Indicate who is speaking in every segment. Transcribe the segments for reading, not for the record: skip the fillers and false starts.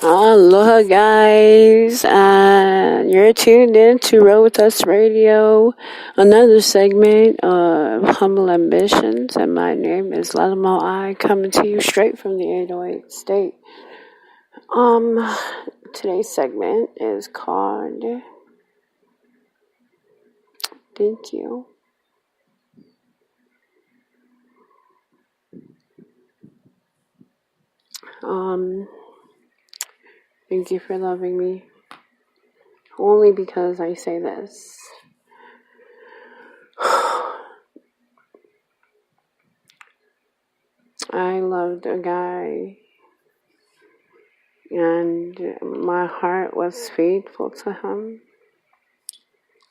Speaker 1: Aloha, guys, and you're tuned in to Roll With Us Radio, another segment of Humble Ambitions, and my name is Lalamo I, coming to you straight from the 808 state. Today's segment is called Thank You. Thank you for loving me. Only because I say this. I loved a guy, and my heart was faithful to him.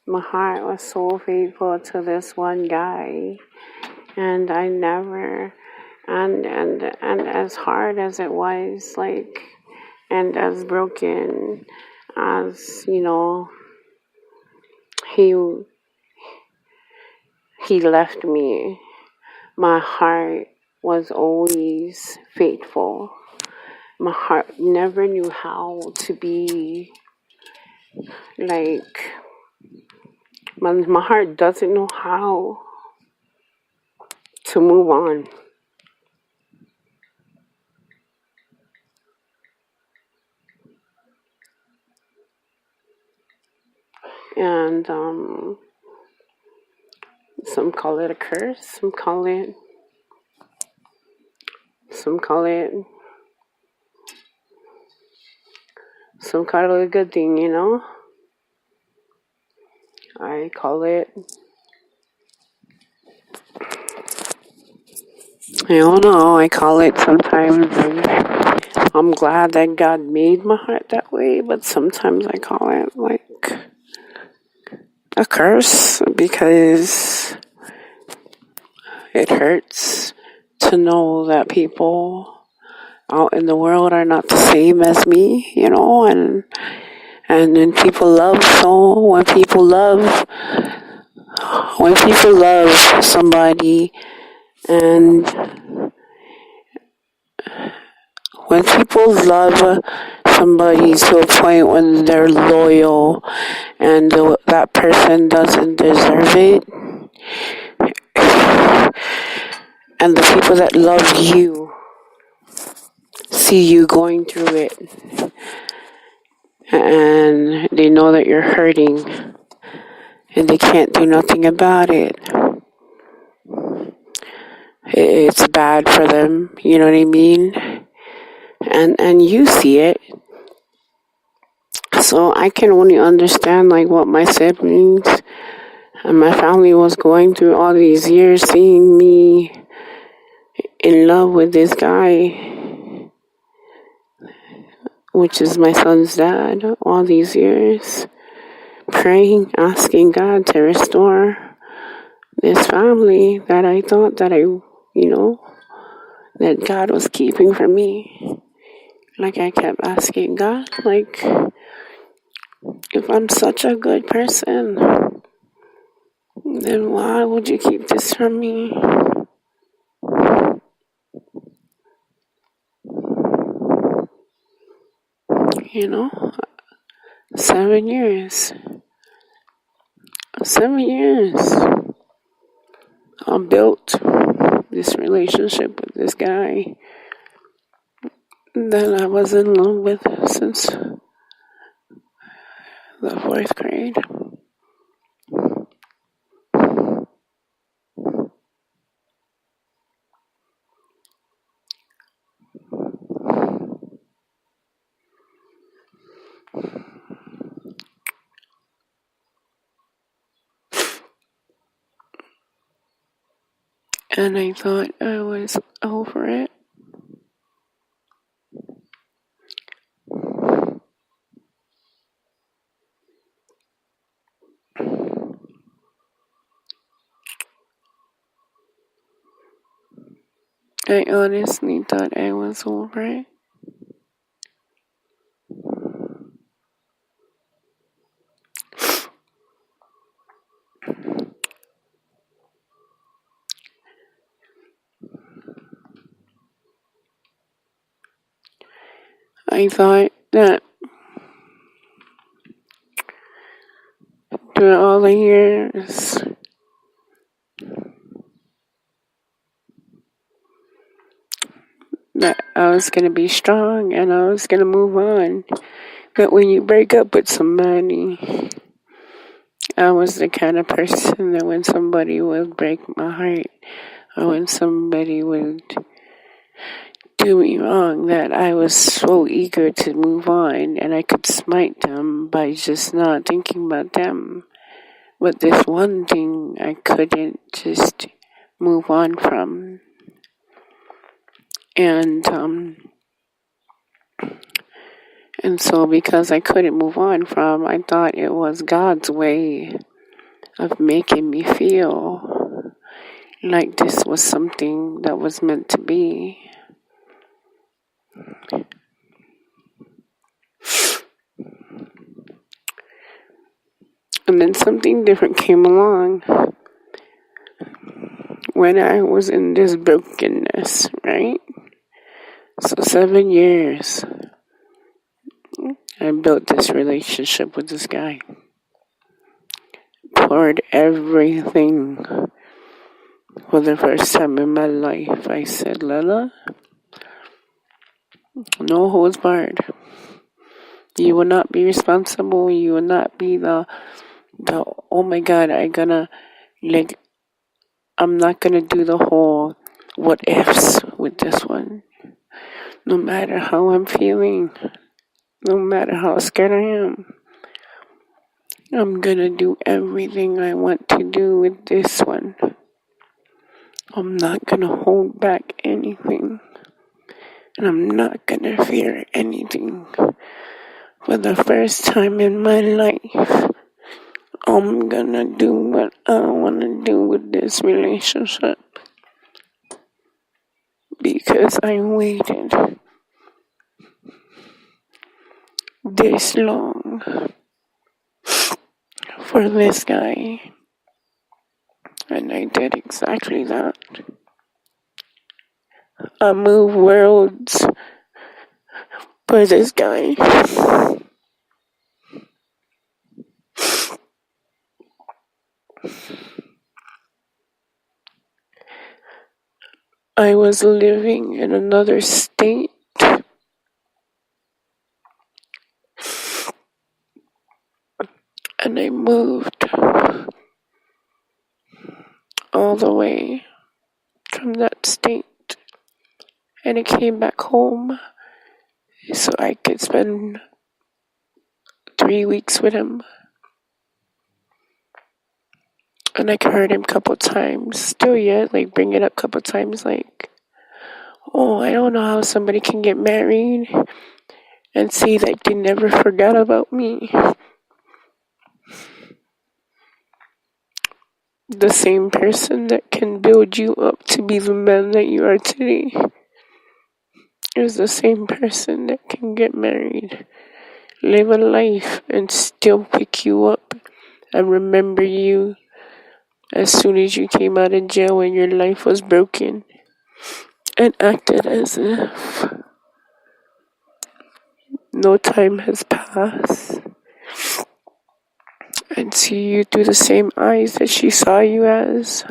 Speaker 1: My heart was so faithful to this one guy, and I never, and as hard as it was, like, and as broken as, he left me, my heart was always faithful. My heart never knew how to be, like, my heart doesn't know how to move on. And some call it a curse, some call it a good thing, I call it, I don't know, I call it sometimes, I'm glad that God made my heart that way, but sometimes I call it like a curse, because it hurts to know that people out in the world are not the same as me, and then people love, so when people love somebody, and when people love somebody to a point when they're loyal and that person doesn't deserve it, and the people that love you see you going through it, and they know that you're hurting, and they can't do nothing about it. It's bad for them, you know what I mean? And you see it. So I can only understand, like, what my siblings and my family was going through all these years, seeing me in love with this guy, which is my son's dad, all these years, praying, asking God to restore this family that I thought that that God was keeping from me. Like, I kept asking God, like, if I'm such a good person, then why would you keep this from me? 7 years. 7 years. I built this relationship with this guy that I was in love with since the 4th grade. And I thought I was over it. I honestly thought I was over it. I thought that through all the years that I was going to be strong and I was going to move on. But when you break up with somebody, I was the kind of person that when somebody would break my heart or when somebody would do me wrong, that I was so eager to move on and I could smite them by just not thinking about them. But this one thing I couldn't just move on from. And so because I couldn't move on from, I thought it was God's way of making me feel like this was something that was meant to be. And then something different came along when I was in this brokenness, right? So 7 years, I built this relationship with this guy. Poured everything. For the first time in my life, I said, Lila, no holds barred. You will not be responsible. You will not be the oh my God, I'm not gonna do the whole what ifs with this one. No matter how I'm feeling, no matter how scared I am, I'm gonna do everything I want to do with this one. I'm not gonna hold back anything. And I'm not gonna fear anything. For the first time in my life, I'm gonna do what I wanna do with this relationship. Because I waited this long for this guy. And I did exactly that. I moved worlds for this guy. I was living in another state. And I moved all the way from that state. And I came back home so I could spend 3 weeks with him. And I heard him a couple times, still yet, bring it up a couple times, oh, I don't know how somebody can get married and say that they never forgot about me. The same person that can build you up to be the man that you are today is the same person that can get married, live a life, and still pick you up and remember you as soon as you came out of jail when your life was broken and acted as if no time has passed and see you through the same eyes that she saw you as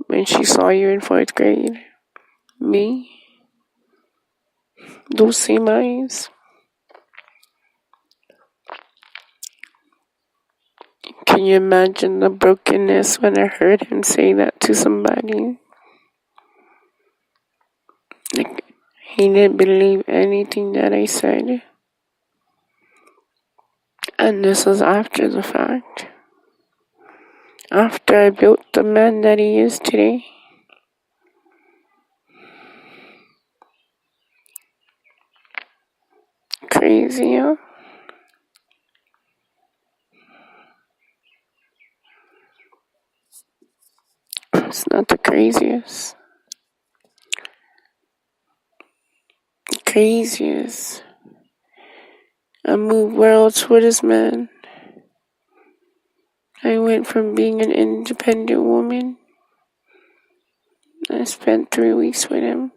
Speaker 1: when she saw you in 4th grade. Me, those same eyes. Can you imagine the brokenness when I heard him say that to somebody? He didn't believe anything that I said. And this was after the fact. After I built the man that he is today. Crazy, huh? It's not the craziest. Craziest. I moved worlds for this man. I went from being an independent woman. I spent 3 weeks with him.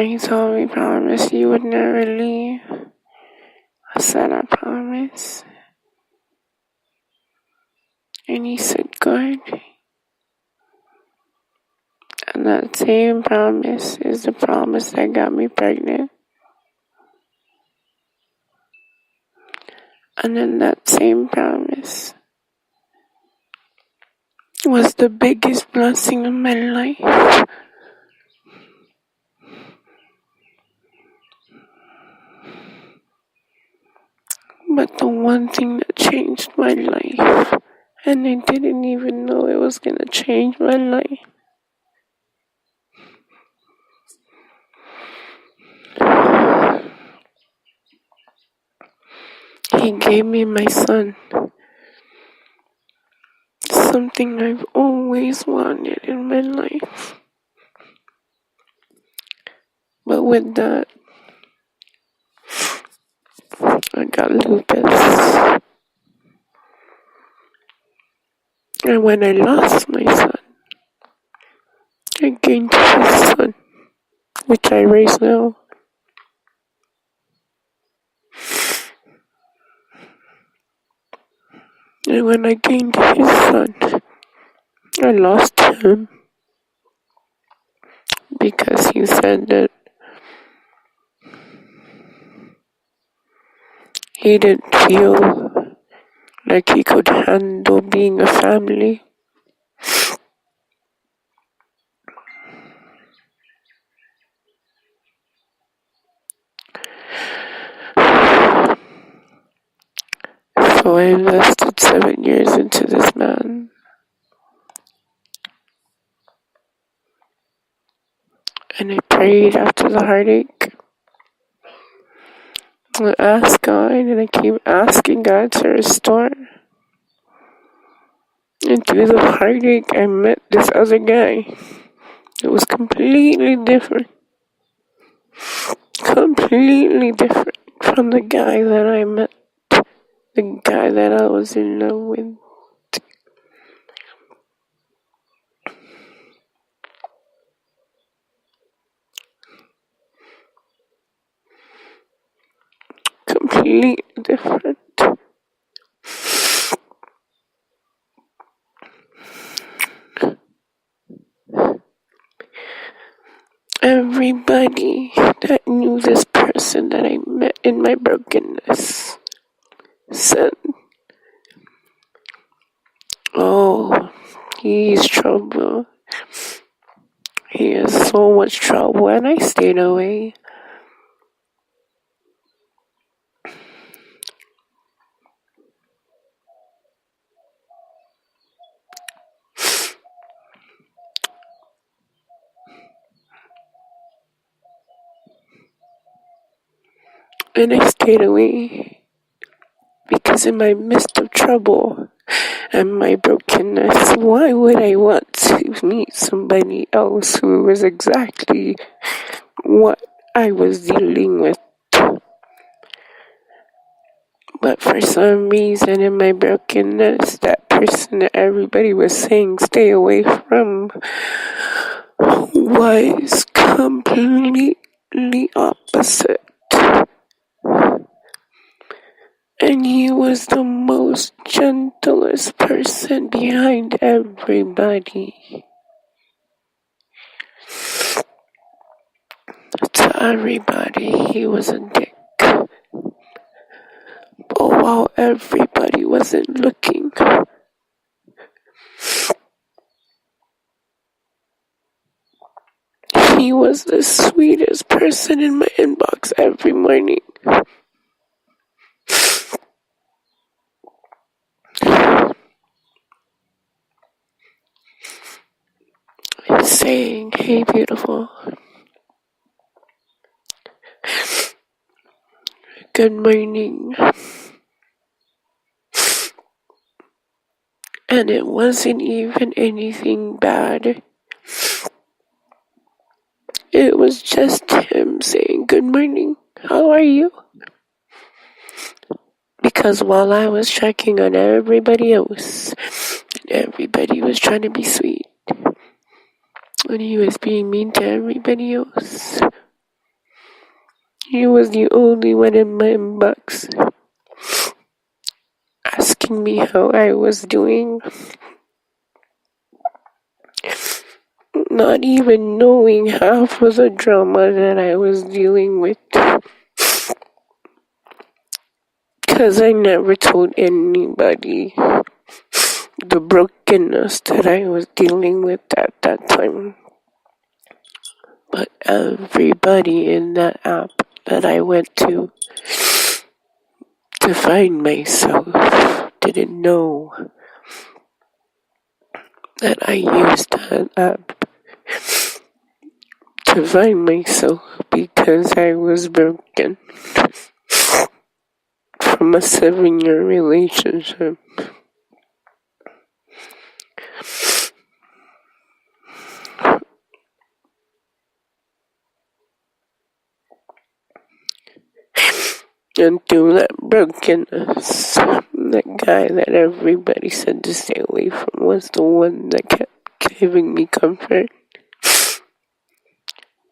Speaker 1: He told me, promise you would never leave. I said, I promise. And he said, good. And that same promise is the promise that got me pregnant. And then that same promise was the biggest blessing of my life. But the one thing that changed my life, and I didn't even know it was gonna change my life, he gave me my son. Something I've always wanted in my life. But with that, I got lupus. And when I lost my son, I gained his son, which I raise now. And when I gained his son, I lost him because he said that he didn't feel like he could handle being a family. So I invested 7 years into this man. And I prayed after the heartache. I asked God, and I keep asking God to restore. And through the heartache, I met this other guy. It was completely different. Completely different from the guy that I met. The guy that I was in love with. Completely different. Everybody that knew this person that I met in my brokenness said, oh, he's trouble. He has so much trouble. And I stayed away. And I stayed away because in my midst of trouble and my brokenness, why would I want to meet somebody else who was exactly what I was dealing with? But for some reason in my brokenness, that person that everybody was saying stay away from was completely opposite. And he was the most gentlest person behind everybody. To everybody, he was a dick. But while everybody wasn't looking, he was the sweetest person in my inbox every morning. Saying, hey beautiful, good morning. And it wasn't even anything bad. It was just him saying, good morning, how are you? Because while I was checking on everybody else, everybody was trying to be sweet, and he was being mean to everybody else. He was the only one in my inbox asking me how I was doing, not even knowing half of the drama that I was dealing with, because I never told anybody the brokenness that I was dealing with at that time. But everybody in that app that I went to find myself didn't know that I used that app to find myself because I was broken from a 7-year relationship. And through that brokenness, that guy that everybody said to stay away from was the one that kept giving me comfort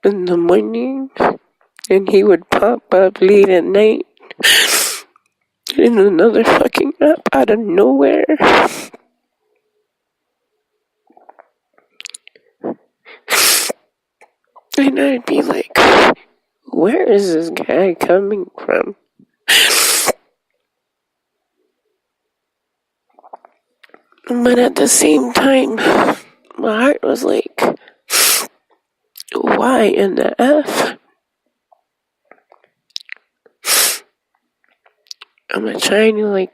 Speaker 1: in the morning, and he would pop up late at night in another fucking app out of nowhere. And I'd be like, where is this guy coming from? But at the same time, my heart was like, why in the F? I'm trying to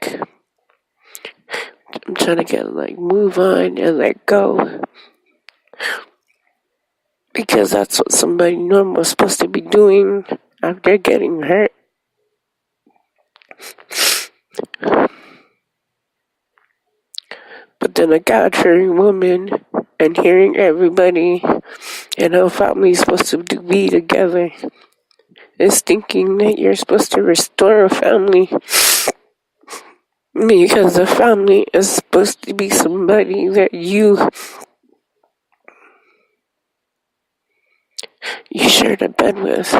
Speaker 1: get move on and let go. Because that's what somebody normal is supposed to be doing after getting hurt. But then a God-fearing woman and hearing everybody and how family's supposed to be together is thinking that you're supposed to restore a family because the family is supposed to be somebody that you shared a bed with.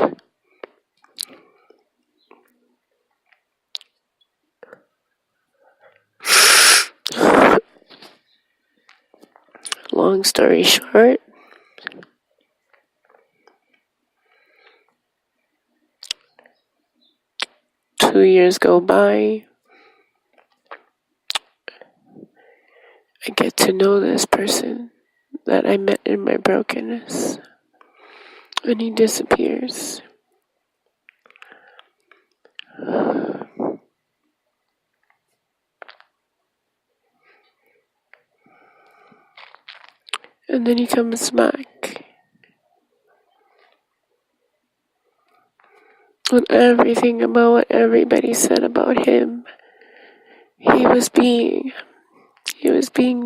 Speaker 1: Long story short, 2 years go by. I get to know this person that I met in my brokenness, and he disappears. And then he comes back. And everything about what everybody said about him, he was being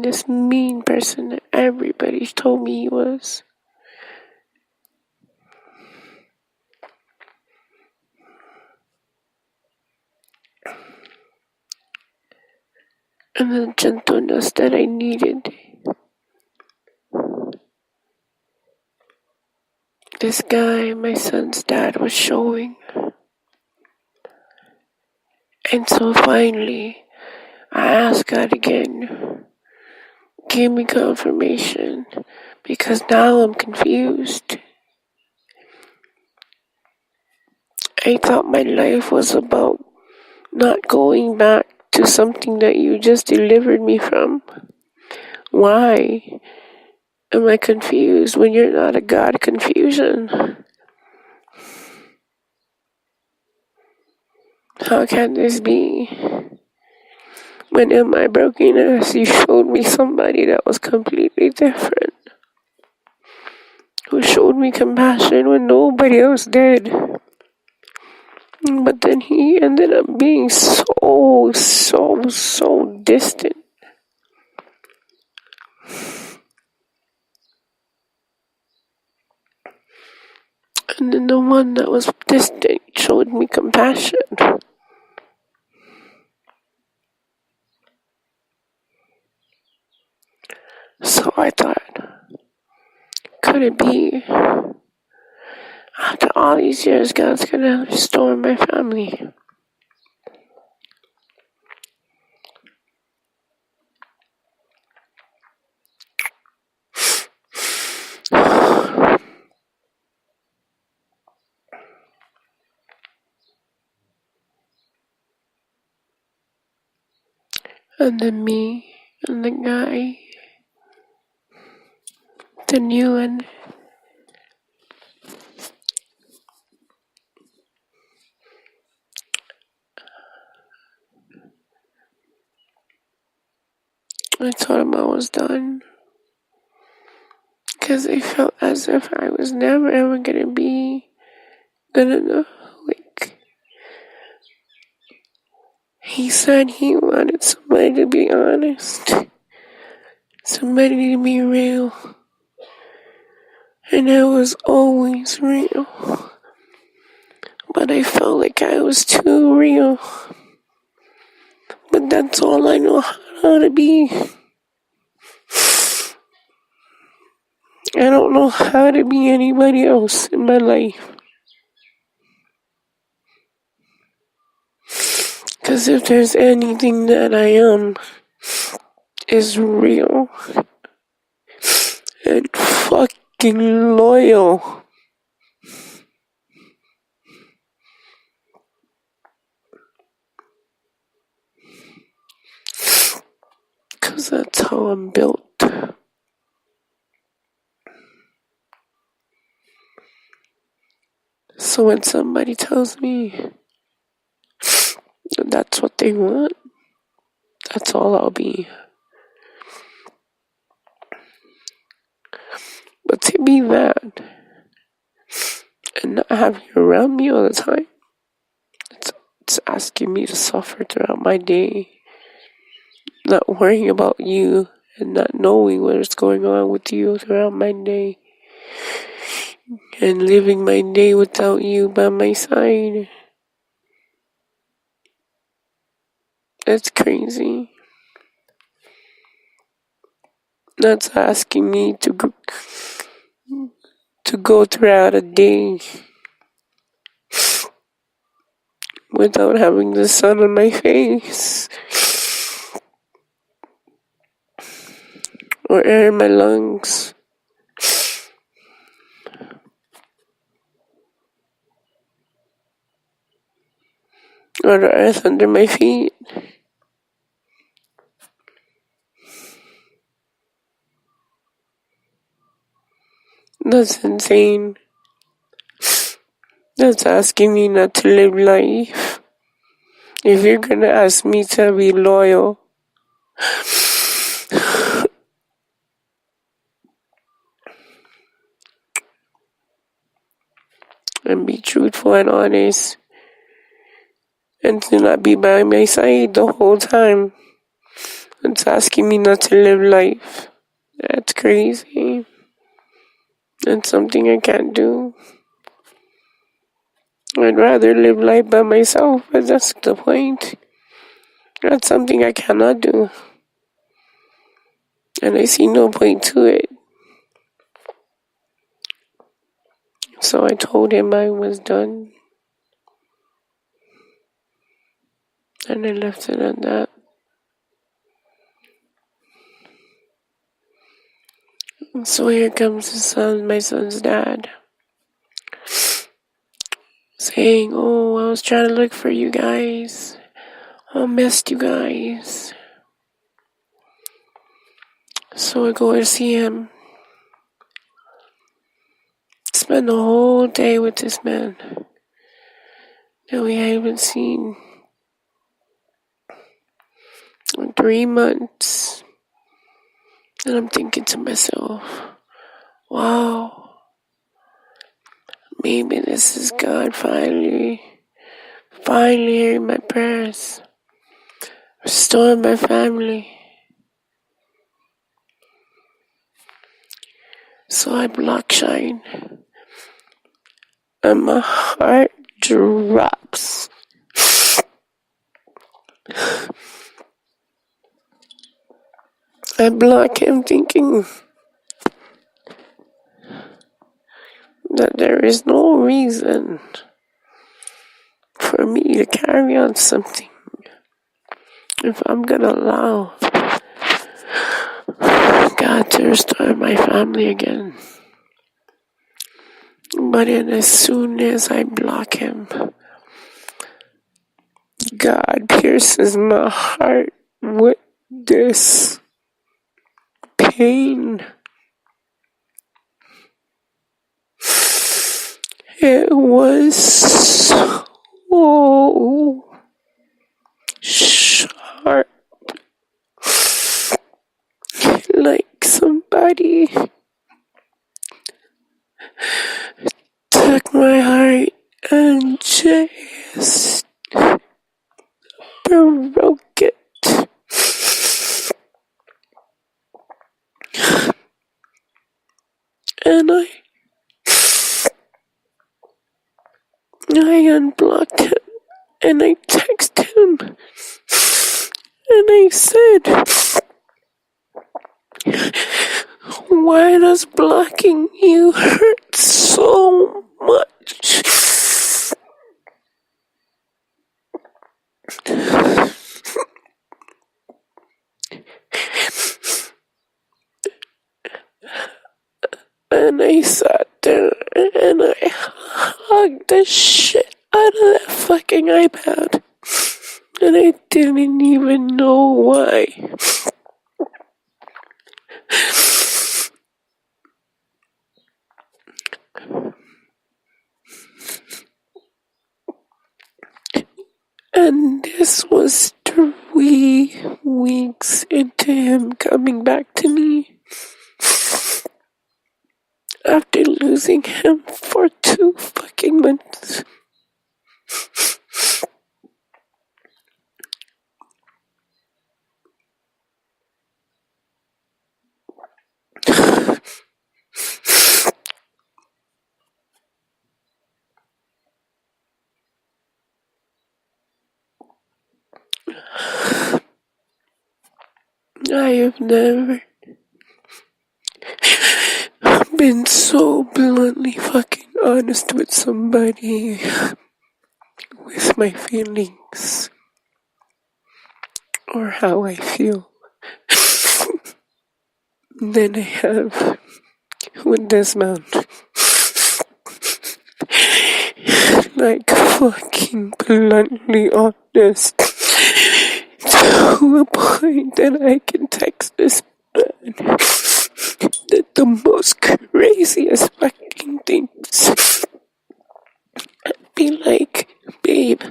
Speaker 1: this mean person that everybody told me he was. And the gentleness that I needed, this guy, my son's dad, was showing. And so finally, I asked God again, give me confirmation, because now I'm confused. I thought my life was about not going back to something that you just delivered me from. Why am I confused when you're not a God confusion? How can this be? When in my brokenness, you showed me somebody that was completely different, who showed me compassion when nobody else did. But then he ended up being so distant. And then the one that was distant showed me compassion. So I thought, could it be After all these years, God's gonna restore my family. And then me and the guy, the new one. I told him I was done. Because I felt as if I was never ever gonna be good enough. Like, he said he wanted somebody to be honest. Somebody to be real. And I was always real. But I felt like I was too real. But that's all I know how to be. I don't know how to be anybody else in my life. Because if there's anything that I am, is real. And fucking loyal. Because that's how I'm built. So when somebody tells me that's what they want, that's all I'll be. But to be that and not have you around me all the time, it's asking me to suffer throughout my day, not worrying about you and not knowing what's going on with you throughout my day, and living my day without you by my side. That's crazy. That's asking me to go throughout a day without having the sun on my face or air in my lungs or the earth under my feet. That's insane. That's asking me not to live life. If you're gonna ask me to be loyal, and be truthful and honest, and to not be by my side the whole time, it's asking me not to live life. That's crazy. That's something I can't do. I'd rather live life by myself, but that's the point. That's something I cannot do. And I see no point to it. So I told him I was done. And I left it at that. And so here comes my son's dad, saying, "Oh, I was trying to look for you guys. I missed you guys." So I go and see him. Spend the whole day with this man that we haven't seen in 3 months. And I'm thinking to myself, wow, maybe this is God finally hearing my prayers, restoring my family. So I block Shine, and my heart drops. I block him thinking that there is no reason for me to carry on something if I'm gonna allow God to restore my family again. But then as soon as I block him, God pierces my heart with this pain. It was so sharp, like somebody took my heart and just broke it. And I unblocked him and I texted him and I said, why does blocking you hurt so much? And I sat there and I hugged the shit out of that fucking iPad. And I didn't even know why. And this was 3 weeks into him coming back to me. After losing him for 2 fucking months. I have never been so bluntly fucking honest with somebody with my feelings or how I feel than I have with this man. Like fucking bluntly honest to a point that I can text this man the most craziest fucking things. I'd be like, babe,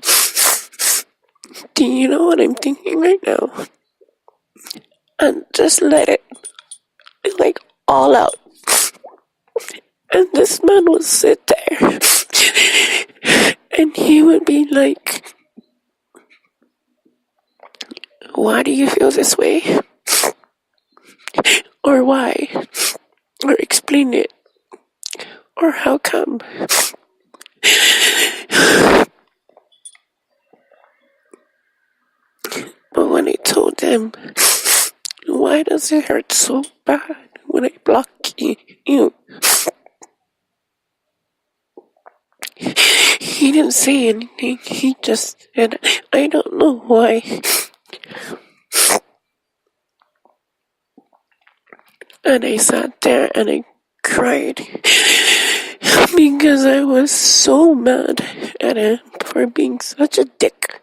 Speaker 1: do you know what I'm thinking right now? And just let it, like, all out. And this man would sit there and he would be like, why do you feel this way? Or why? Or explain it. Or how come? But when I told him, why does it hurt so bad when I block you? He didn't say anything. He just said, I don't know why. And I sat there and I cried because I was so mad at him for being such a dick.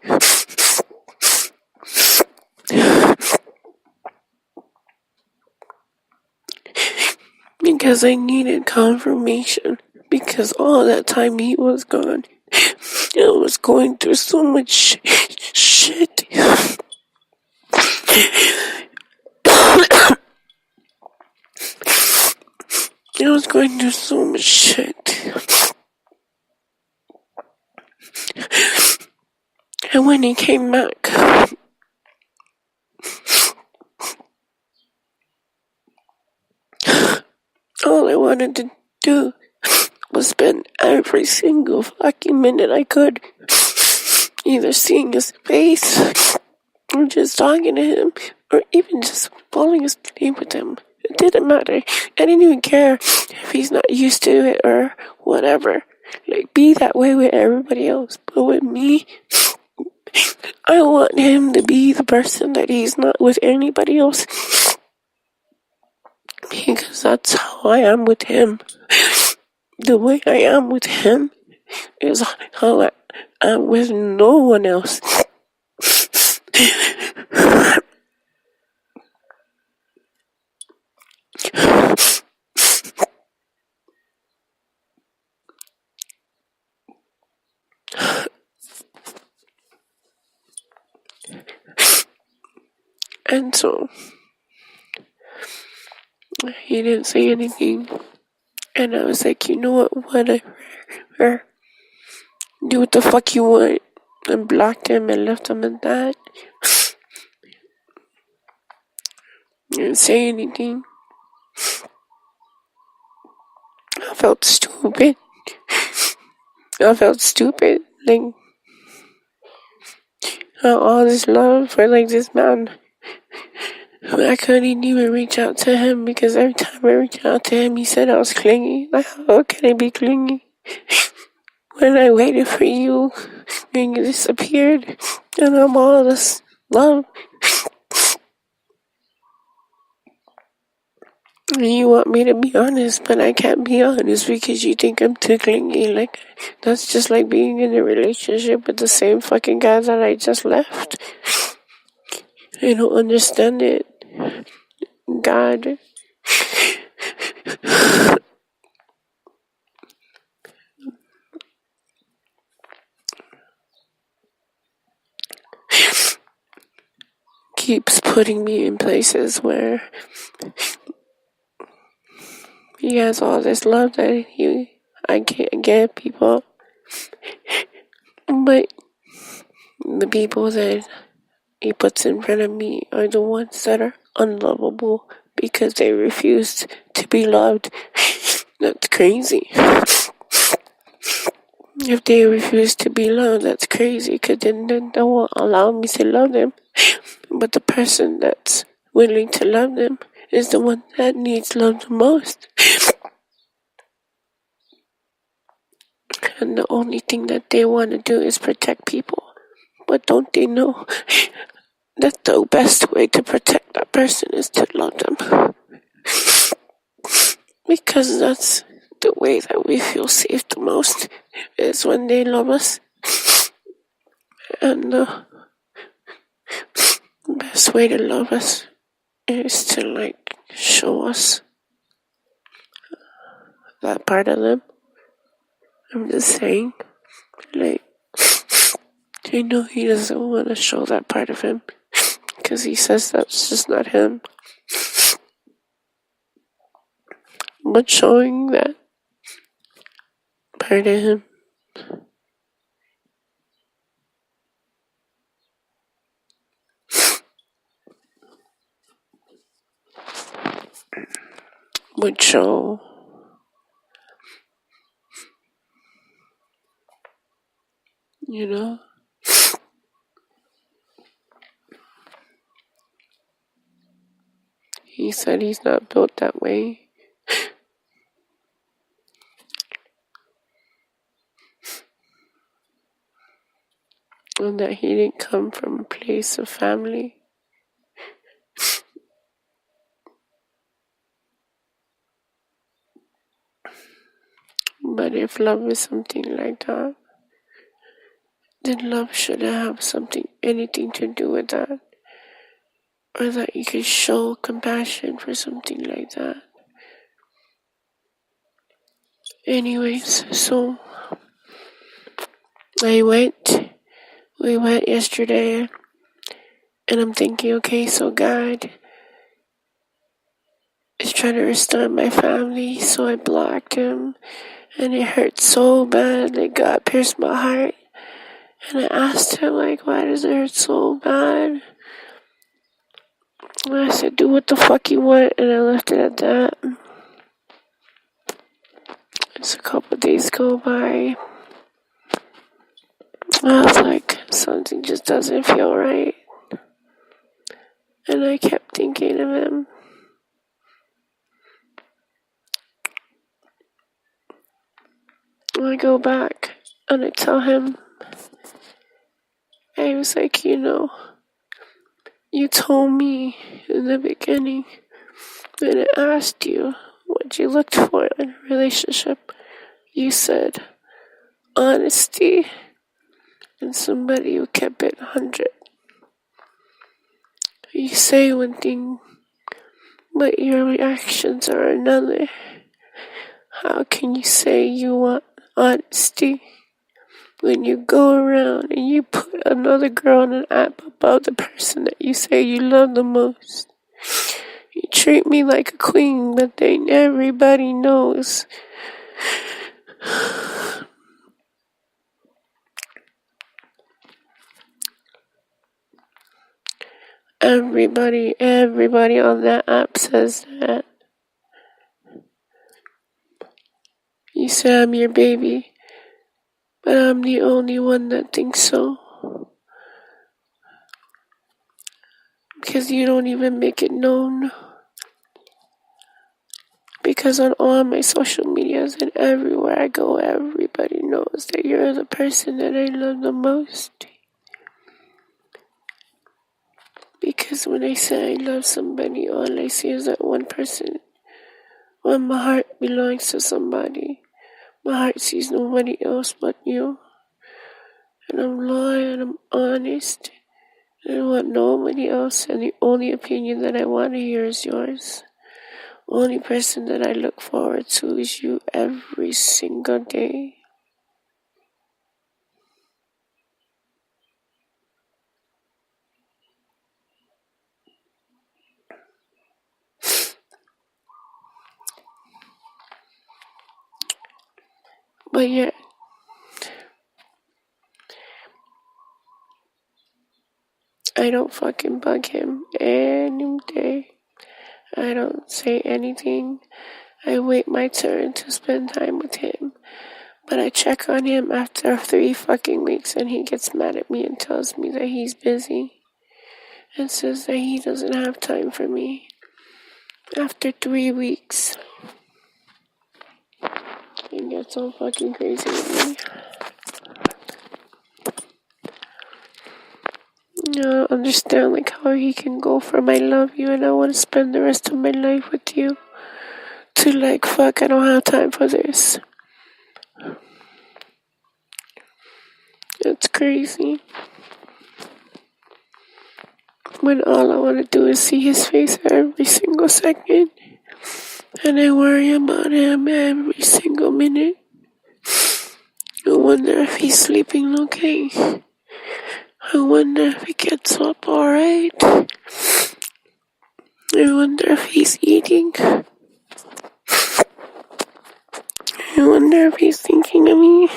Speaker 1: Because I needed confirmation. Because all that time he was gone, I was going through so much shit. I was going through so much shit. And when he came back, all I wanted to do was spend every single fucking minute I could either seeing his face or just talking to him or even just falling asleep with him It didn't matter. I didn't even care if he's not used to it or whatever. Like, be that way with everybody else. But with me, I want him to be the person that he's not with anybody else. Because that's how I am with him. The way I am with him is how I am with no one else. And so, he didn't say anything. And I was like, you know what, whatever. Do what the fuck you want. And blocked him and left him at that. Didn't say anything. I felt stupid. Like, all this love for, like, this man. I couldn't even reach out to him because every time I reached out to him, he said I was clingy. Like, how can I be clingy? When I waited for you, and you disappeared, and I'm all this love. And you want me to be honest, but I can't be honest because you think I'm too clingy. Like, that's just like being in a relationship with the same fucking guy that I just left. I don't understand it. God. Keeps putting me in places where he has all this love that I can't get people. But the people that he puts in front of me are the ones that are unlovable because they refuse to be loved. That's crazy. If they refuse to be loved, that's crazy because then they won't allow me to love them. But the person that's willing to love them is the one that needs love the most. And the only thing that they want to do is protect people. But don't they know that the best way to protect that person is to love them? Because that's the way that we feel safe the most, is when they love us. And the best way to love us is to, like, show us that part of them. I'm just saying, like, I know he doesn't want to show that part of him because he says that's just not him. But showing that part of him would show you know. He said he's not built that way. And that he didn't come from a place of family. But if love is something like that, then love shouldn't have anything to do with that. Or that you could show compassion for something like that. Anyways, so we went yesterday, and I'm thinking, okay, so God is trying to restore my family, so I blocked him, and it hurt so bad, like God pierced my heart, and I asked him, like, why does it hurt so bad? And I said, do what the fuck you want, and I left it at that. It's a couple days go by. I was like, something just doesn't feel right. And I kept thinking of him.
Speaker 2: I go back and I tell him, I was like, you told me in the beginning when I asked you what you looked for in a relationship, you said honesty and somebody who kept it 100. You say one thing, but your reactions are another. How can you say you want honesty when you go around and you put another girl on an app above the person that you say you love the most? You treat me like a queen, but then everybody knows. Everybody on that app says that. You say I'm your baby, but I'm the only one that thinks so. Because you don't even make it known. Because on all my social medias and everywhere I go, everybody knows that you're the person that I love the most. Because when I say I love somebody, all I see is that one person. When my heart belongs to somebody, my heart sees nobody else but you. And I'm loyal and I'm honest. And I want nobody else, and the only opinion that I want to hear is yours. Only person that I look forward to is you every single day. But yet, I don't fucking bug him any day. I don't say anything. I wait my turn to spend time with him. But I check on him after 3 fucking weeks and he gets mad at me and tells me that he's busy. And says that he doesn't have time for me. After 3 weeks. He gets all fucking crazy with me. I don't understand like how he can go from I love you and I want to spend the rest of my life with you to like fuck I don't have time for this. It's crazy. When all I want to do is see his face every single second. And I worry about him every single minute. I wonder if he's sleeping okay. I wonder if he gets up alright. I wonder if he's eating. I wonder if he's thinking of me.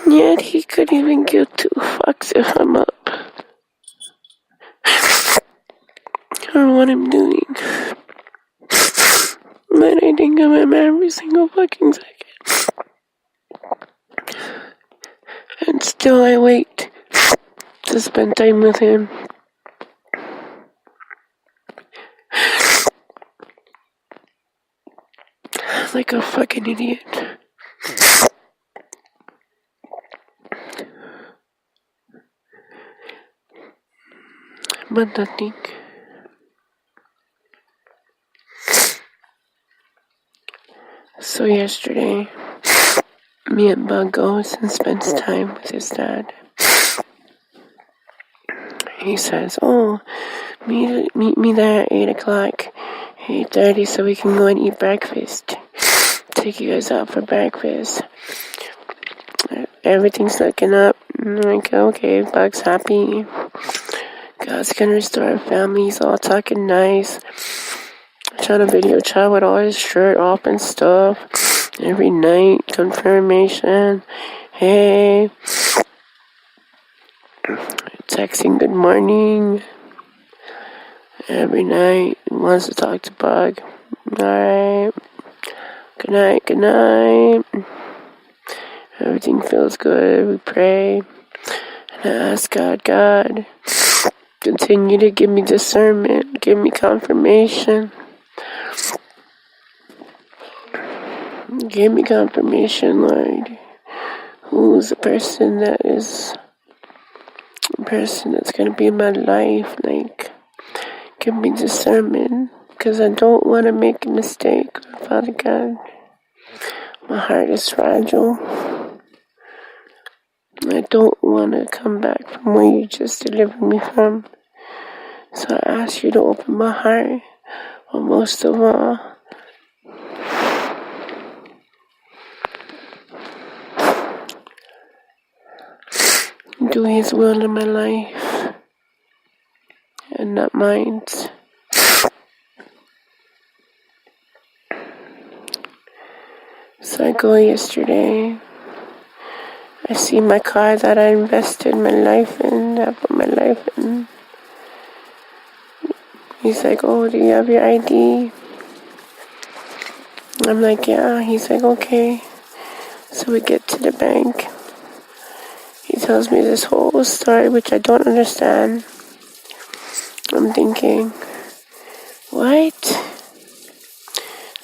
Speaker 2: And yet he could even give 2 fucks if I'm up. Or what I'm doing. But I think of him every single fucking second. And still I wait to spend time with him. Like a fucking idiot. But nothing. So yesterday, me and Bug goes and spends time with his dad. He says, meet me there at 8 o'clock, 8:30 so we can go and eat breakfast. Take you guys out for breakfast. Everything's looking up. I'm like, okay, Bug's happy. God's gonna restore our family. He's all talking nice. Trying to video chat with all his shirt off and stuff. Every night, confirmation. Hey. Texting good morning. Every night. Wants to talk to Bug. Alright. Good night. Everything feels good. We pray. And I ask God, continue to give me discernment. Give me confirmation. Give me confirmation, Lord. Who's the person that's going to be in my life? Like, give me discernment, because I don't want to make a mistake, Father God. My heart is fragile. I don't want to come back from where you just delivered me from. So I ask you to open my heart, but most of all, do His will in my life and not mine. So I go yesterday. I see my car that I invested my life in, that I put my life in. He's like, oh, do you have your ID? I'm like, yeah. He's like, okay. So we get to the bank. He tells me this whole story, which I don't understand. I'm thinking, what?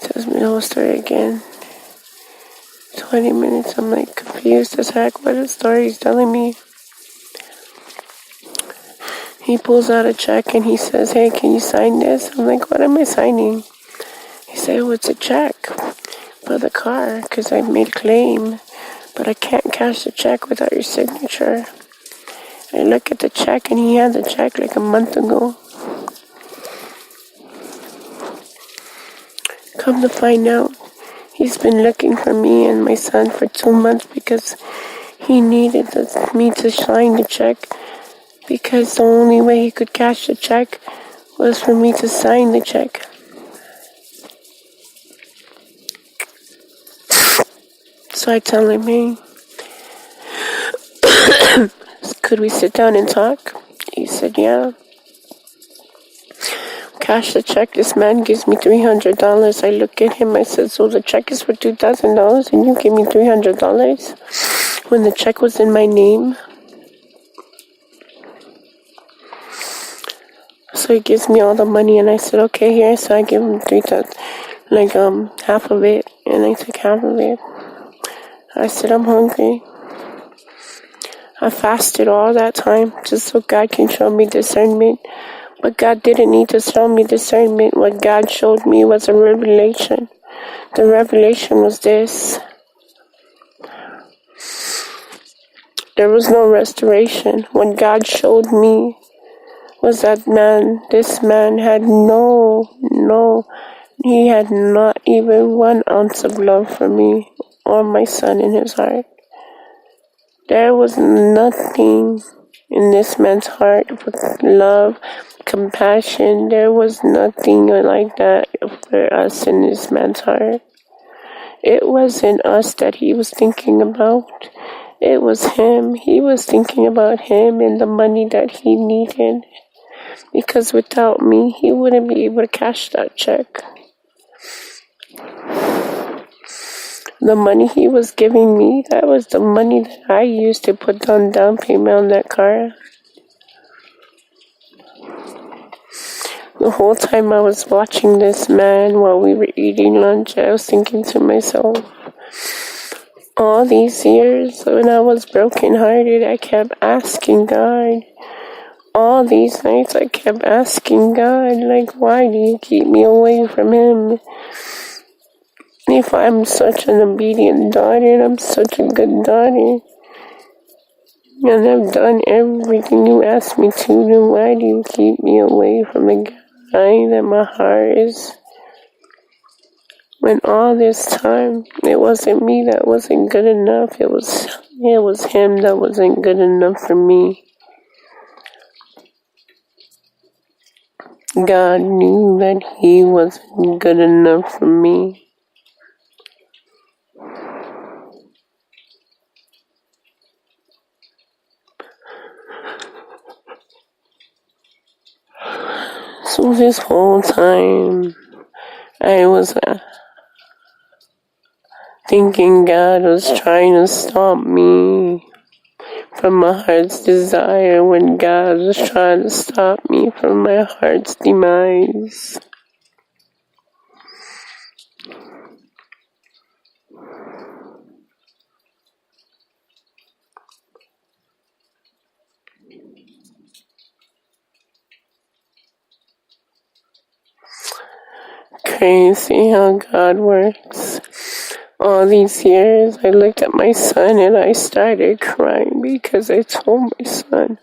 Speaker 2: Tells me the whole story again. 20 minutes, I'm like confused as heck by the story he's telling me. He pulls out a check and he says, hey, can you sign this? I'm like, what am I signing? He said, oh, it's a check for the car because I made a claim, but I can't cash the check without your signature. I look at the check and he had the check like a month ago. Come to find out, he's been looking for me and my son for 2 months because he needed me to sign the check, because the only way he could cash the check was for me to sign the check. So I tell him, hey, could we sit down and talk? He said, yeah. Cash the check. This man gives me $300. I look at him, I said, so the check is for $2,000 and you give me $300 when the check was in my name? So he gives me all the money and I said, okay, here. So I give him half of it, and I took half of it. I said, I'm hungry. I fasted all that time just so God can show me discernment. But God didn't need to show me discernment. What God showed me was a revelation. The revelation was this. There was no restoration. What God showed me was that this man had he had not even 1 ounce of love for me or my son in his heart. There was nothing in this man's heart for love, compassion. There was nothing like that for us in this man's heart. It wasn't us that he was thinking about. It was him. He was thinking about him and the money that he needed. Because without me, he wouldn't be able to cash that check. The money he was giving me, that was the money that I used to put down payment on that car. The whole time I was watching this man while we were eating lunch, I was thinking to myself, all these years when I was brokenhearted, I kept asking God. All these nights I kept asking God, like, why do you keep me away from him? If I'm such an obedient daughter and I'm such a good daughter, and I've done everything you asked me to, then why do you keep me away from the guy that my heart is? When all this time, it wasn't me that wasn't good enough, it was him that wasn't good enough for me. God knew that he wasn't good enough for me. So this whole time, I was thinking God was trying to stop me from my heart's desire when God was trying to stop me from my heart's demise. crazy how God works. All these years, I looked at my son and I started crying because I told my son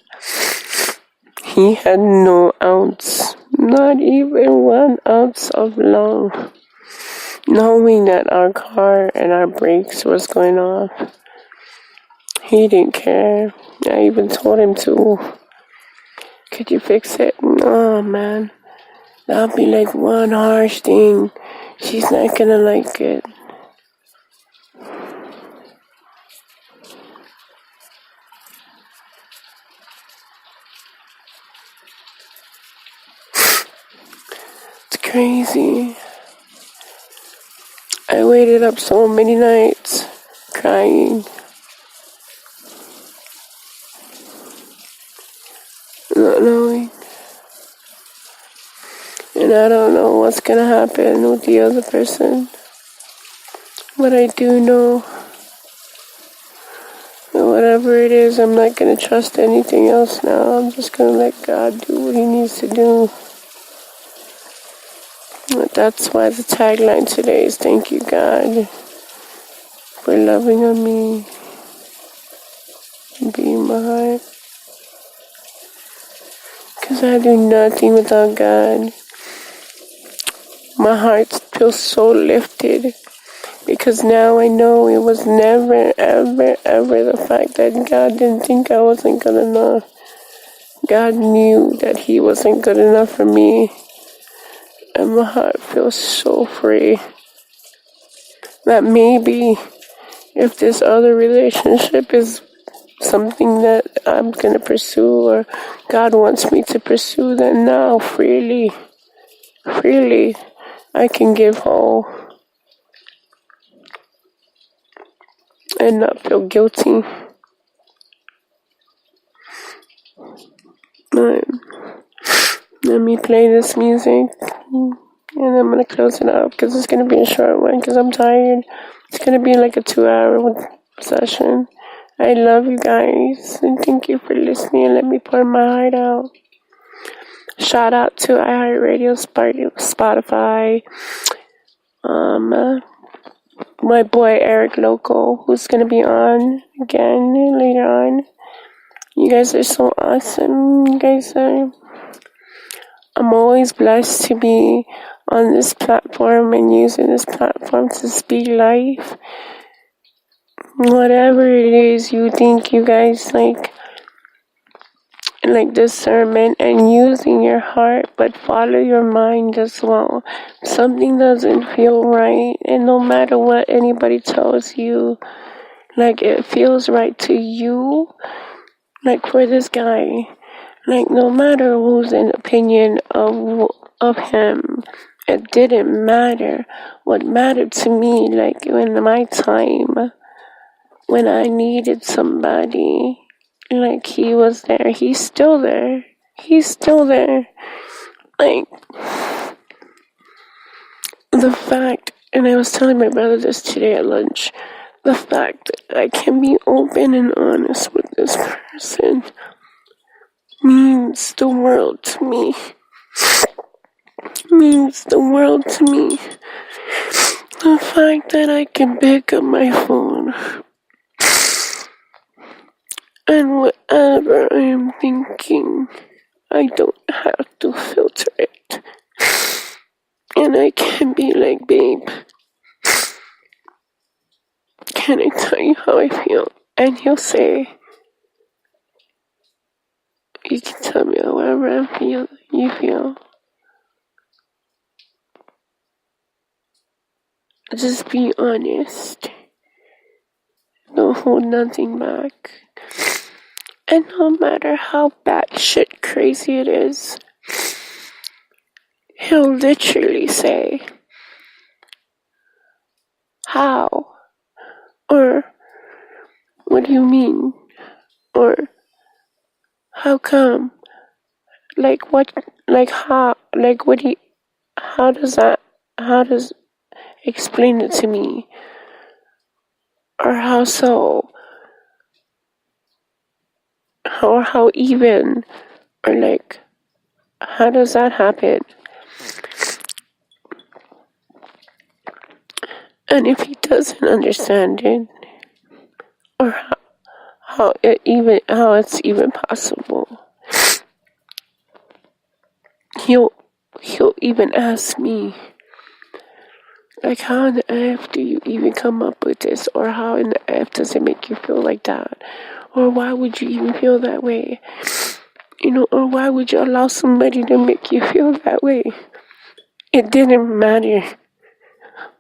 Speaker 2: he had no ounce, not even 1 ounce of love. Knowing that our car and our brakes was going off, he didn't care. I even told him to. Could you fix it? Oh man, that'll be like one harsh thing. She's not gonna like it. It's crazy. I waited up so many nights, crying, not knowing. And I don't know what's gonna happen with the other person. But I do know that whatever it is, I'm not gonna trust anything else now. I'm just gonna let God do what he needs to do. But that's why the tagline today is thank you, God, for loving on me and being my heart. Because I do nothing without God. My heart feels so lifted. Because now I know it was never, ever, ever the fact that God didn't think I wasn't good enough. God knew that he wasn't good enough for me. And my heart feels so free. That maybe if this other relationship is something that I'm going to pursue or God wants me to pursue, then now freely, I can give whole and not feel guilty. Let me play this music and I'm going to close it out because it's going to be a short one because I'm tired. It's going to be like a 2-hour session. I love you guys and thank you for listening and let me pour my heart out. Shout out to iHeartRadio, Spotify, my boy Eric Loco, who's going to be on again later on. You guys are so awesome. I'm always blessed to be on this platform and using this platform to speak life. Whatever it is you think you guys like discernment and using your heart, but follow your mind as well. Something doesn't feel right, and no matter what anybody tells you, it feels right to you. For this guy, no matter who's in opinion of him, it didn't matter. What mattered to me, in my time, when I needed somebody, he was there. He's still there. The fact, and I was telling my brother this today at lunch, the fact that I can be open and honest with this person means the world to me. The fact that I can pick up my phone and whatever I am thinking, I don't have to filter it. And I can be like, babe, can I tell you how I feel? And he'll say, you can tell me however you feel. Just be honest. Don't hold nothing back. And no matter how batshit crazy it is, he'll literally say, how? Or, what do you mean? Or, how come? What, how, what do you, how does, explain it to me? Or how so? Or how even? Or how does that happen? And if he doesn't understand it, or how it's even possible, he'll even ask me, like, how in the F do you even come up with this? Or how in the F does it make you feel like that? Or why would you even feel that way? Or why would you allow somebody to make you feel that way? It didn't matter.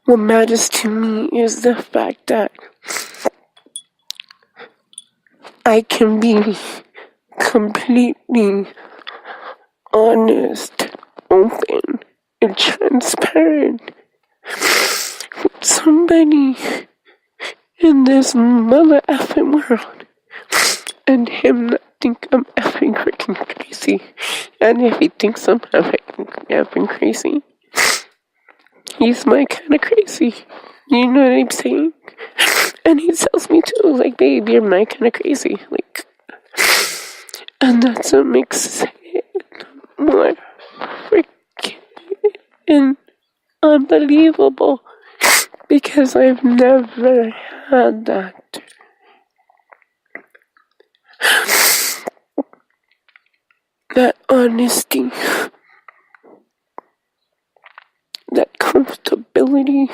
Speaker 2: What matters to me is the fact that I can be completely honest, open, and transparent with somebody in this mother effing world, and him not think I'm effing freaking crazy. And if he thinks I'm effing crazy, he's my kind of crazy. You know what I'm saying? And he tells me too, like, babe, you're my kind of crazy. Like, and that's what makes it more freaking unbelievable. Because I've never had that. That honesty. That comfortability.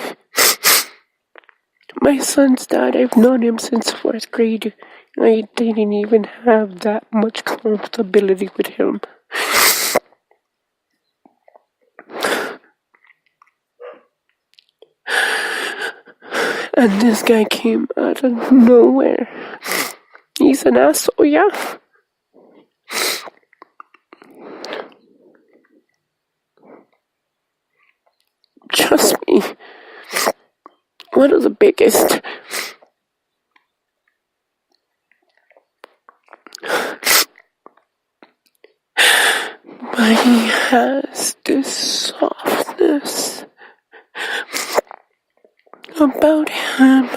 Speaker 2: My son's dad, I've known him since 4th grade. I didn't even have that much comfortability with him. And this guy came out of nowhere. He's an asshole, yeah. Trust me. One of the biggest. But he has this softness about him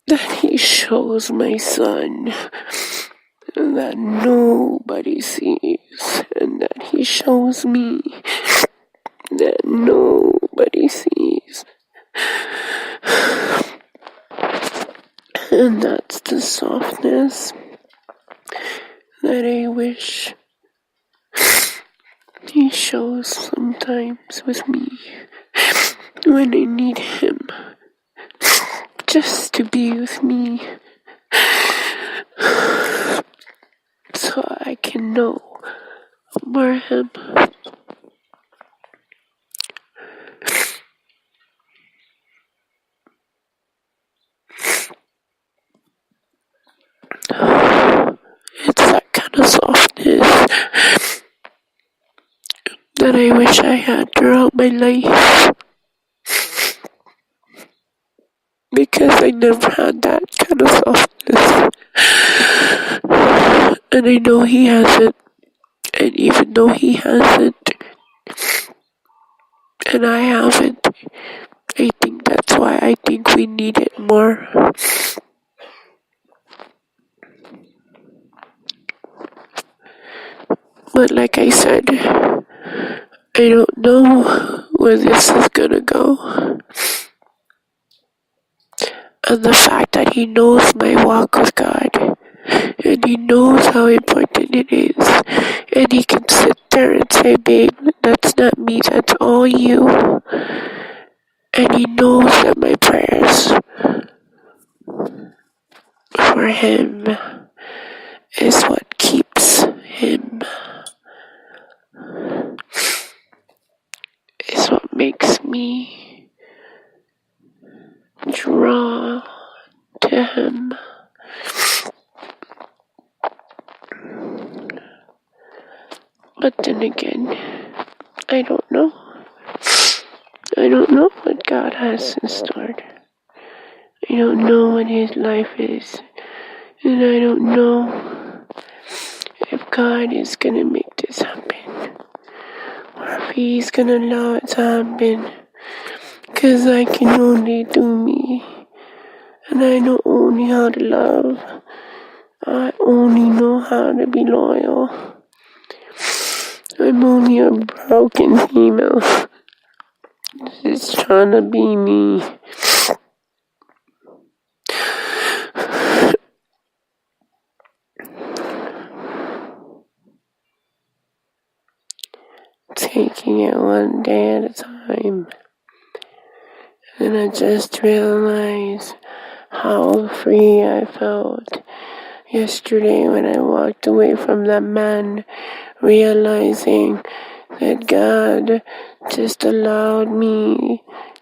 Speaker 2: that he shows my son that nobody sees, and that he shows me that nobody sees. And that's the softness that I wish he shows sometimes with me when I need him just to be with me, so I can know more him. It's that kind of softness that I wish I had throughout my life, because I never had that kind of softness. And I know he hasn't, and even though he hasn't, and I haven't, I think that's why I think we need it more. But like I said, I don't know where this is gonna go. And the fact that he knows my walk with God, and he knows how important it is, and he can sit there and say, babe, that's not me, that's all you. And he knows that my prayers for him is what keeps him, is what makes me draw to him. But then again, I don't know. I don't know what God has in store. I don't know what his life is. And I don't know if God is gonna make this happen, or if he's gonna allow it to happen. Cause I can only do me. And I know only how to love. I only know how to be loyal. I'm only a broken female Just trying to be me. Taking it one day at a time. And I just realized how free I felt yesterday when I walked away from that man, realizing that God just allowed me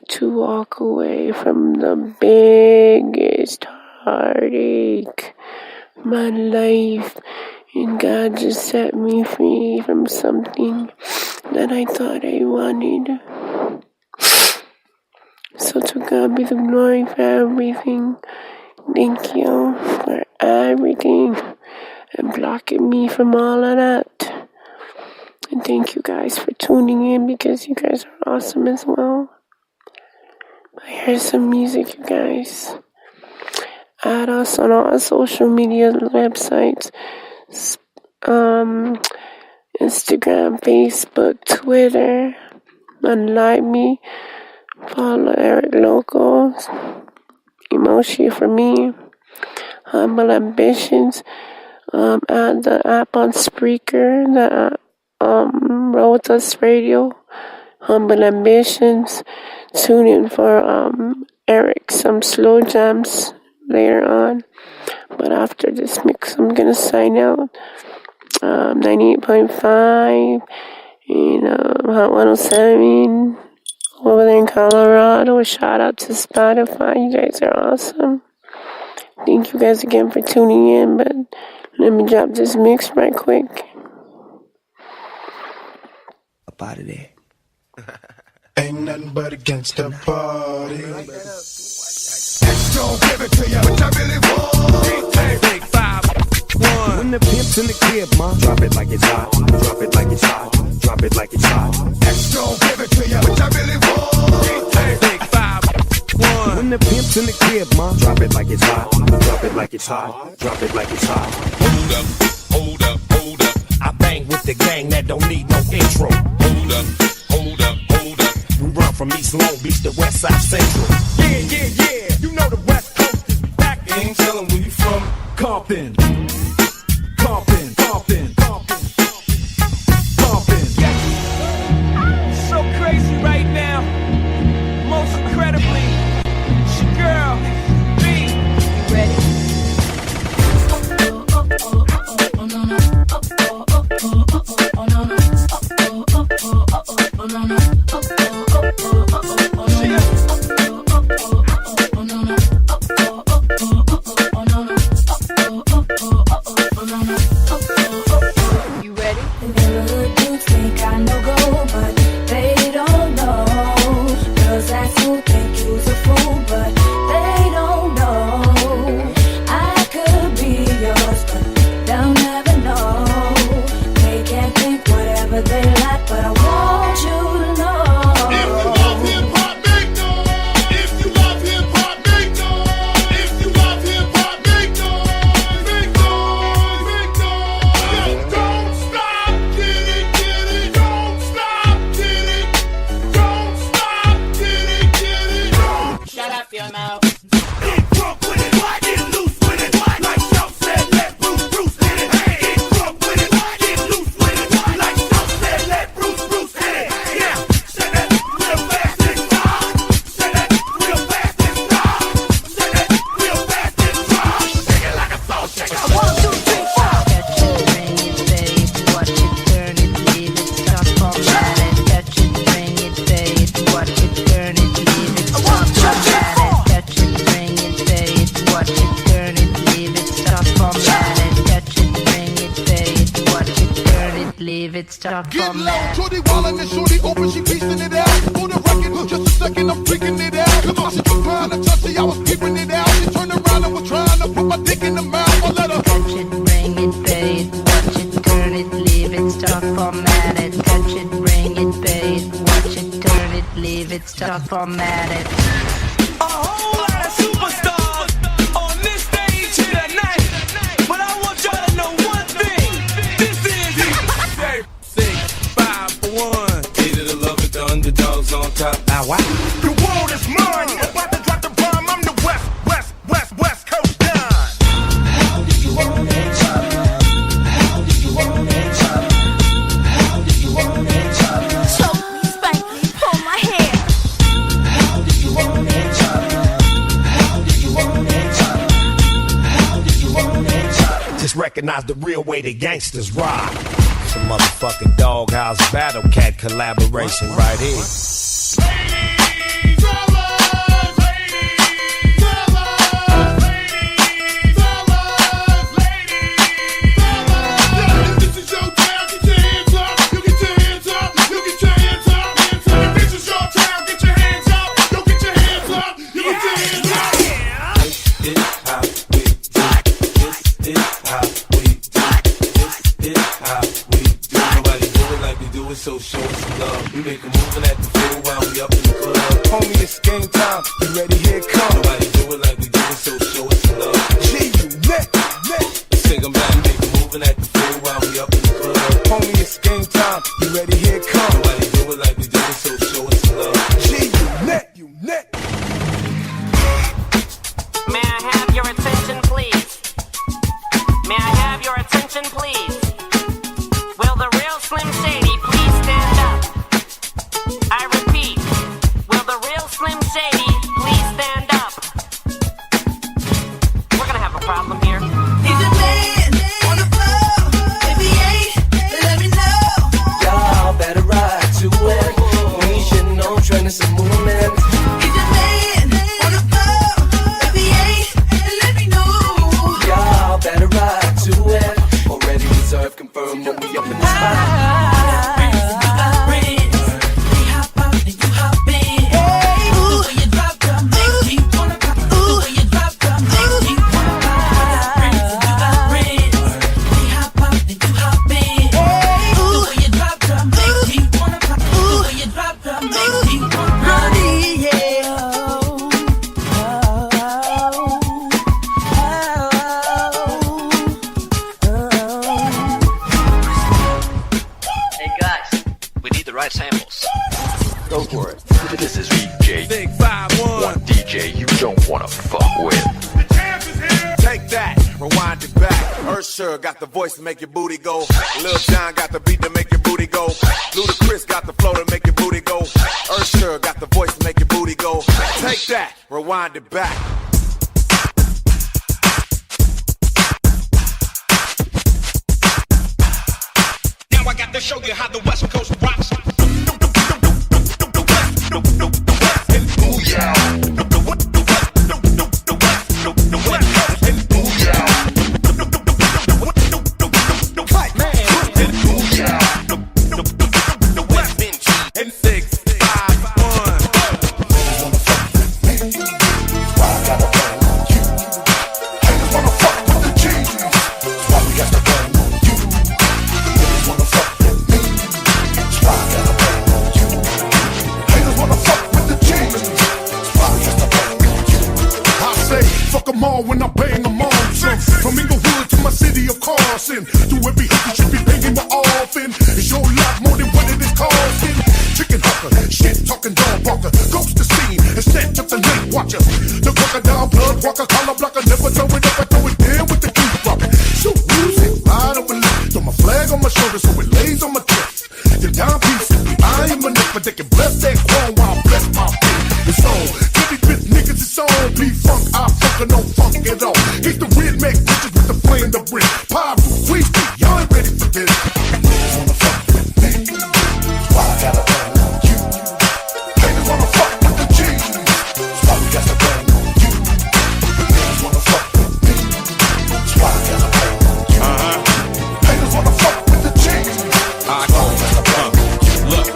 Speaker 2: to walk away from the biggest heartache of my life, and God just set me free from something that I thought I wanted. So to God be the glory for everything. Thank you for everything and blocking me from all of that. And thank you guys for tuning in, because you guys are awesome as well. Here's some music, you guys. Add us on all our social media websites. Instagram, Facebook, Twitter. Unlike me. Follow Eric Locals. Emoji for me. Humble Ambitions. Add the app on Spreaker. The Road to Us Radio. Humble Ambitions. Tune in for Eric, some slow jams later on. But after this mix, I'm gonna sign out. 98.5 and Hot 107 over there in Colorado. Shout out to Spotify. You guys are awesome. Thank you guys again for tuning in. But let me drop this mix right quick.
Speaker 3: Up out of there.
Speaker 4: Ain't nothing but against the party.
Speaker 5: Don't give it to you, which I really want.
Speaker 3: Big 5-1. When the pimp's in the crib, ma, drop it like it's hot. Drop it like it's hot. Drop it like it's hot.
Speaker 5: Don't give it to you, which I really want.
Speaker 3: Big 5-1. When the pimp's in the crib, ma, drop it like it's hot. Drop it like it's hot. Drop it like it's hot.
Speaker 5: Hold up, hold up, hold up.
Speaker 3: I bang with the gang that don't need no intro.
Speaker 5: Hold up, hold up, hold up.
Speaker 3: We run from East Long Beach to West Side Central. Yeah. You know the West Coast is back.
Speaker 5: Ain't tellin' where you from.
Speaker 3: Compton. Compton. Compton. Compton. Compton.
Speaker 6: So crazy right now. Most incredibly, it's your girl, B. You ready? You ready?
Speaker 7: The neighborhood dudes think I know go, but they don't know. Girls act who think you's a fool, but they don't know. I could be yours, but they'll never know. They can't think whatever they like, but I want you to know.
Speaker 5: If you love hip hop, make noise. If you love hip hop, make noise. If you love hip hop, make noise. Make noise, make noise. Don't stop, get it. Don't stop, get it. Don't stop, get it. Don't.
Speaker 6: Shut up your mouth.
Speaker 5: Get drunk with it, get loose with it. Like Joe said, let Bruce hit it. Get drunk with it, get loose with it. Like Joe said, let Bruce hit it. Yeah, say that real fast and drop. Say that real fast and drop. Say that real fast and drop. Shake it like a salt shaker.
Speaker 7: 1, 2, 3, 4.
Speaker 8: Touch it, bring it, pay it, watch it, turn it, leave it, stop, format it. Touch it, bring it, pay it, watch it, turn it, leave it, stop, format it. Touch it, bring it, pay it, watch it, turn it, leave it, stop, format it. Touch it, bring it, pay it, watch it, turn it, leave it, stop,
Speaker 5: Get low,
Speaker 8: format it.
Speaker 5: shorty wildin' and shorty open, she piecing it out. For the record, just a second, I'm freaking it out. Come on, she was trying to touch it, I was keeping it out. She turned around and was trying to put my dick in the mouth. I let her.
Speaker 8: Touch it, bring it, pay it, watch it, turn it, leave it, stop, format it. Touch it, bring it, pay it, watch it, turn it, leave it, stop, format it.
Speaker 6: A whole lot of superstars on this stage here tonight. But I want y'all to know one thing. This is
Speaker 5: 6, 5, 1. Either the love with the underdogs on top.
Speaker 3: Bow recognize the real way the gangsters ride. It's a motherfucking Doghouse Battle Cat collaboration right here.
Speaker 6: So show some love. We make a move and act the fool while we up in the club.
Speaker 3: Homie, it's game time. You ready? Here it comes.
Speaker 6: Nobody do it like we do it, so show us some love.
Speaker 3: G-Unit.
Speaker 6: Let's take 'em back, make a move and act the fool while we up in the club.
Speaker 3: Homie, it's game time. You ready? Here it comes.
Speaker 6: Nobody do it like we do it, so show us some love.
Speaker 3: G-Unit.
Speaker 9: May I have your attention, please? May I have your attention, please? Will the real Slim Shady please stand up? I repeat, will the real Slim Shady please stand up? We're gonna have a problem here.
Speaker 10: He's a man on the floor. If he ain't, let me know.
Speaker 6: Y'all better ride to it. We shouldn't know trying to some movement.
Speaker 10: He's a man on the floor. If he ain't, let me know.
Speaker 6: Y'all better ride to it. Already reserved, confirmed when we up in the spot.
Speaker 11: Samples.
Speaker 6: Go for it.
Speaker 11: This is VJ.
Speaker 3: Big 5-1.
Speaker 11: One DJ you don't wanna fuck with.
Speaker 12: Take that, rewind it back. Usher got the voice to make your booty go. Lil Jon got the beat to make your booty go. Ludacris got the flow to make your booty go. Usher got the voice to make your booty go. Take that, rewind it back.
Speaker 5: Now I got to show you how the West Coast rocks.
Speaker 4: When I bang them all, from Inglewood to my city of Carson, to every hood you should be paying more often. It's your lot more than what it is costing. Chicken hawker, shit talking dog barker, ghost the scene and snatch up the night watcher. The crocodile blood walker, collar blocker, never throw it up, I throw it down with the keys rocker. Shoot music, ride over left, throw my flag on my shoulder so it lays on my chest. The dime piece, I am a neck, but they can bless that crown while I bless my feet. It's on, give these bitch niggas it's on, P-Funk, I fuck no funk at all. He's the red Mac bitches with the flame, the brick. Pyro, we y'all ain't ready for this. Niggas wanna fuck with me. Why I gotta bang on you? Niggas wanna fuck with the G's. Why we got to bang on you? Niggas wanna fuck with me. Why I gotta bang on you? Niggas wanna fuck with the G's.
Speaker 13: Look,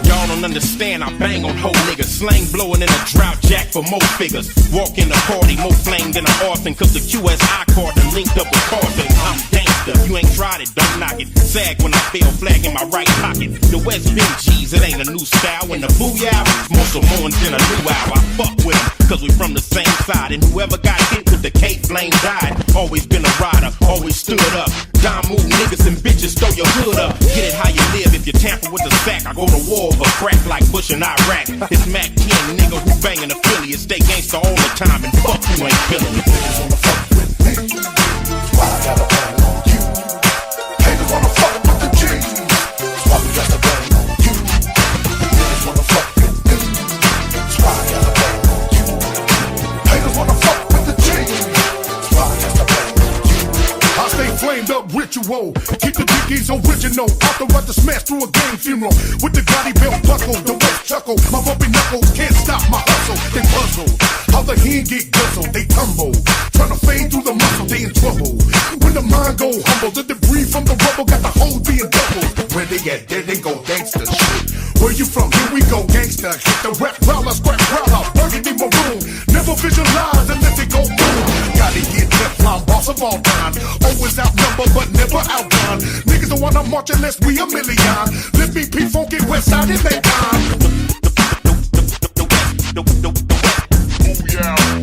Speaker 13: y'all don't understand, I bang on whole niggas. Slang blowing in a drought jack for more figures. Walk in the party, more flame than an orphan. Cause the QSI card done linked up with Carson. I'm gangster, you ain't tried it, don't knock it. Sag when I feel flag in my right pocket. The West Benji's, it ain't a new style. When the booyah is more Samoans than a new hour. I fuck with them, cause we from the same side. And whoever got hit with the K-flame died. Always been a rider, always stood up. Dime move niggas and bitches, throw your hood up. Get it how you live, if you tamper with the sack, I go to war over crack like Bush and Iraq. It's Mac 10, nigga who banging affiliates. Stay gangster all the time and fuck you ain't feeling it.
Speaker 4: Niggas wanna fuck with me. Why I gotta bang on you? Niggas wanna fuck with the G's. Why we got to bang on you? Niggas wanna fuck with me. Why I gotta bang on you? Niggas wanna fuck with the G's. Why I got to bang on you? I stay flamed up ritual. Keep the dickies original. Author to smash through a game funeral. With the Gotti belt buckle, the West chuckle. My bumpy knuckles can't stop my hustle. They puzzle. How the hen get guzzled, they tumble. Trying to fade through the muscle, they in trouble. When the mind go humble, the debris from the rubble got the hoes being doubled. Where they at? There they go, gangsta shit. Where you from? Here we go, gangsta. Hit the rap growler, scrap growler, burgundy maroon. Never visualize unless it go boom. Gotta get Teflon, boss of all time. Always outnumbered, but never outdone. Niggas don't wanna march unless we a million. Let's be P-Funky Westside in that time. Yeah.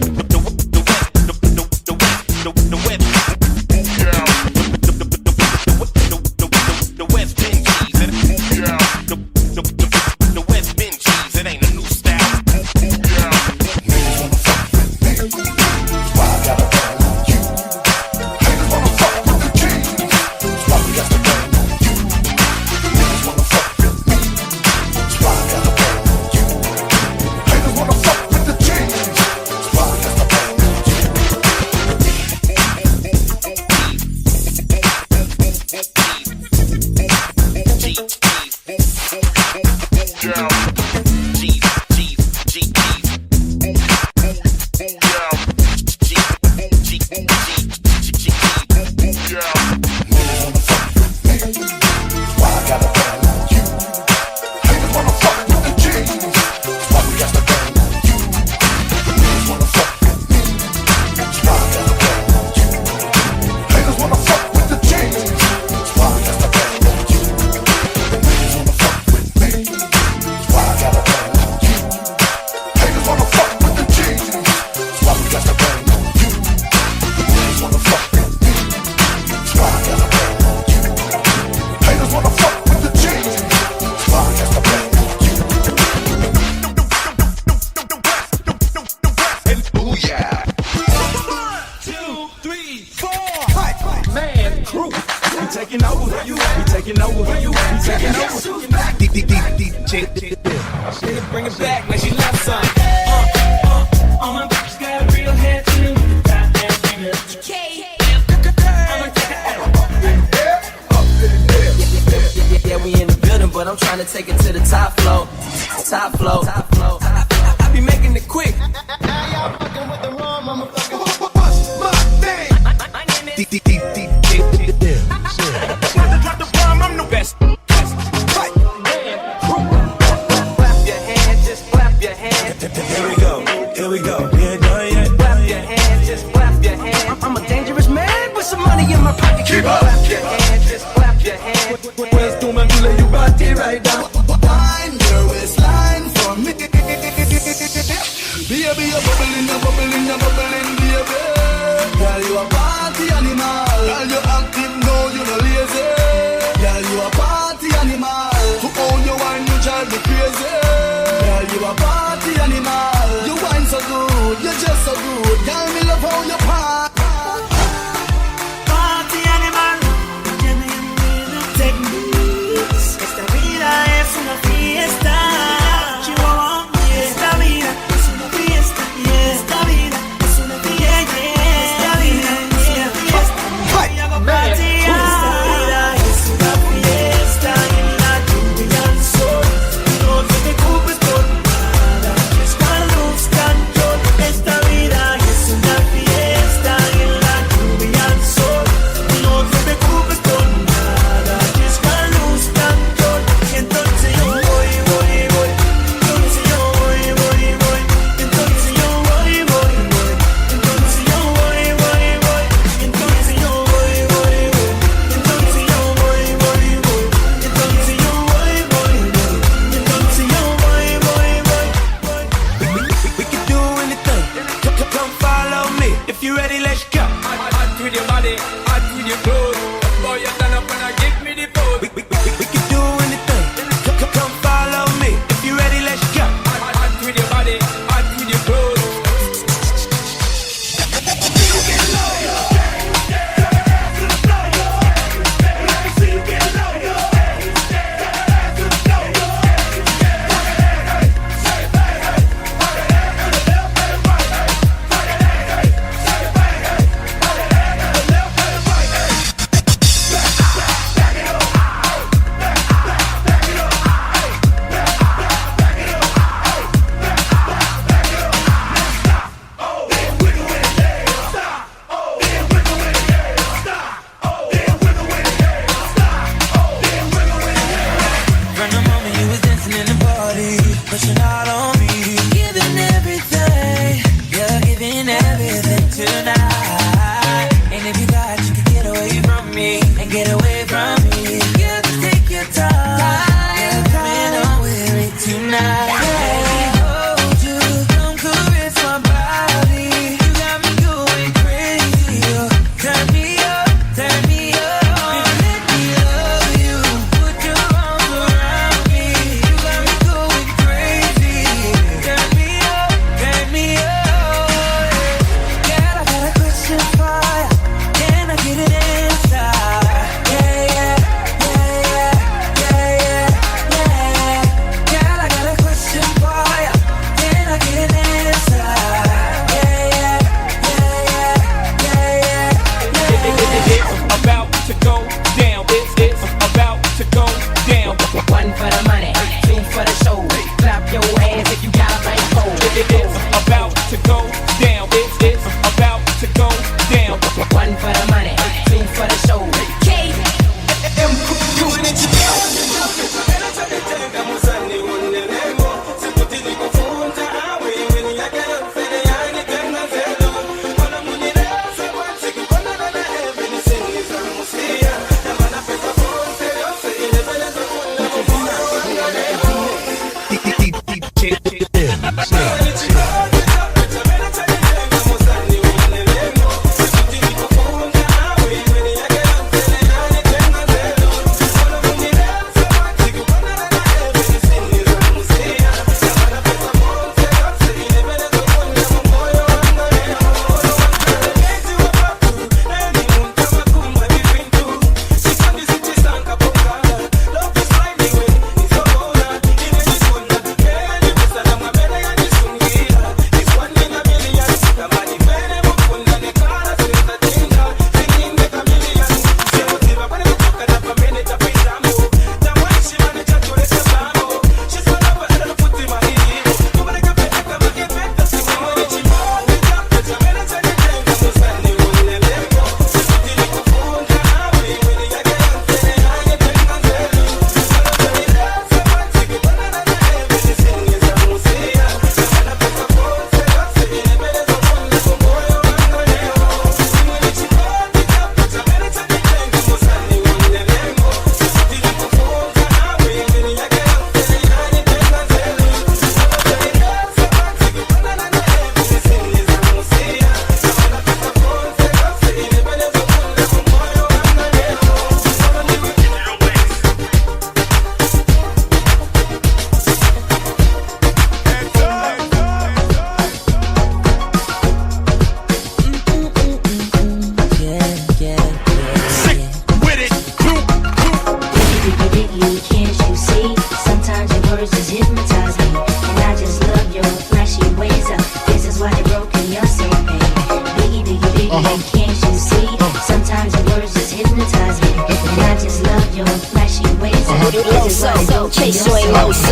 Speaker 7: can't you see? Sometimes your words just hypnotize me, and I just love your flashy ways. This is why I go for your soul.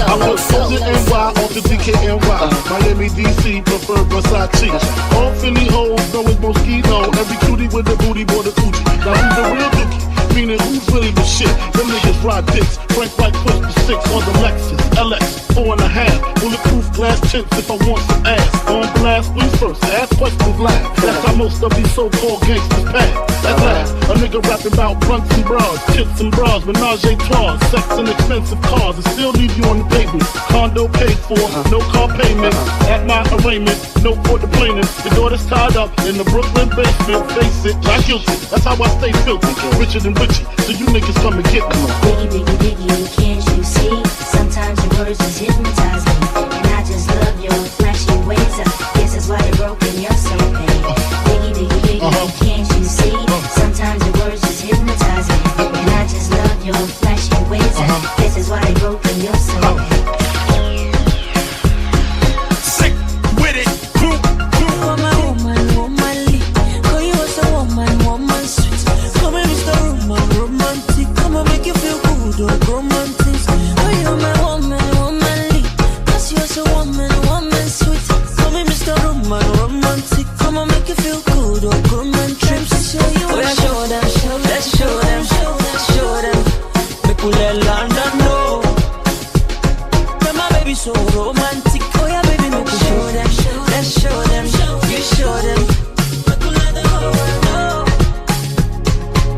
Speaker 14: I'm from the NY, off the DKNY. Miami, DC, prefer Versace. All Philly hoes know it's Moschino. Every cutie with a booty, boy, the coochie. Now who's the real dookie? Meaning who's really the shit? Them niggas ride dicks. Frank White push the 6 on the Lexus LX 4.5. Bulletproof glass tints if I want some ass. On blast, we first. Ask questions last. That's how most of these so-called gangsters pass. At last, a nigga rapping about blunts and bras, tits and bras, menage a trois, sex and expensive cars, and still leave you on the pavement. Condo paid for, no car payment. At my arraignment, no for the plaintiff. The daughter's tied up in the Brooklyn basement. Face it, not guilty. That's how I stay filthy. Richer than Richie, so you niggas come and get me.
Speaker 7: Biggie, biggie, biggie, can't you see? Sometimes your words just hypnotize me, and I just love your flashy ways. Guess that's why they're broken, you're so paid. Biggie, biggie, biggie, can't you see? Sometimes your words just hypnotize me, and I just love your flashy ways. Guess that's why they're broken, you're so paid.
Speaker 6: Sick with it,
Speaker 10: Womanly, call you as a woman sweet. Come and Mr. Romantic, come and make you feel good, romantic. Oh, you're my womanly, cause you're so woman sweet. Come and Mr. Romantic, come and make you feel good, romantic. Oh, yeah, show them, let's show them. Make we let London know that my baby so romantic. Oh yeah, baby, make we show them, let's show them. You show them. Make we let the whole world know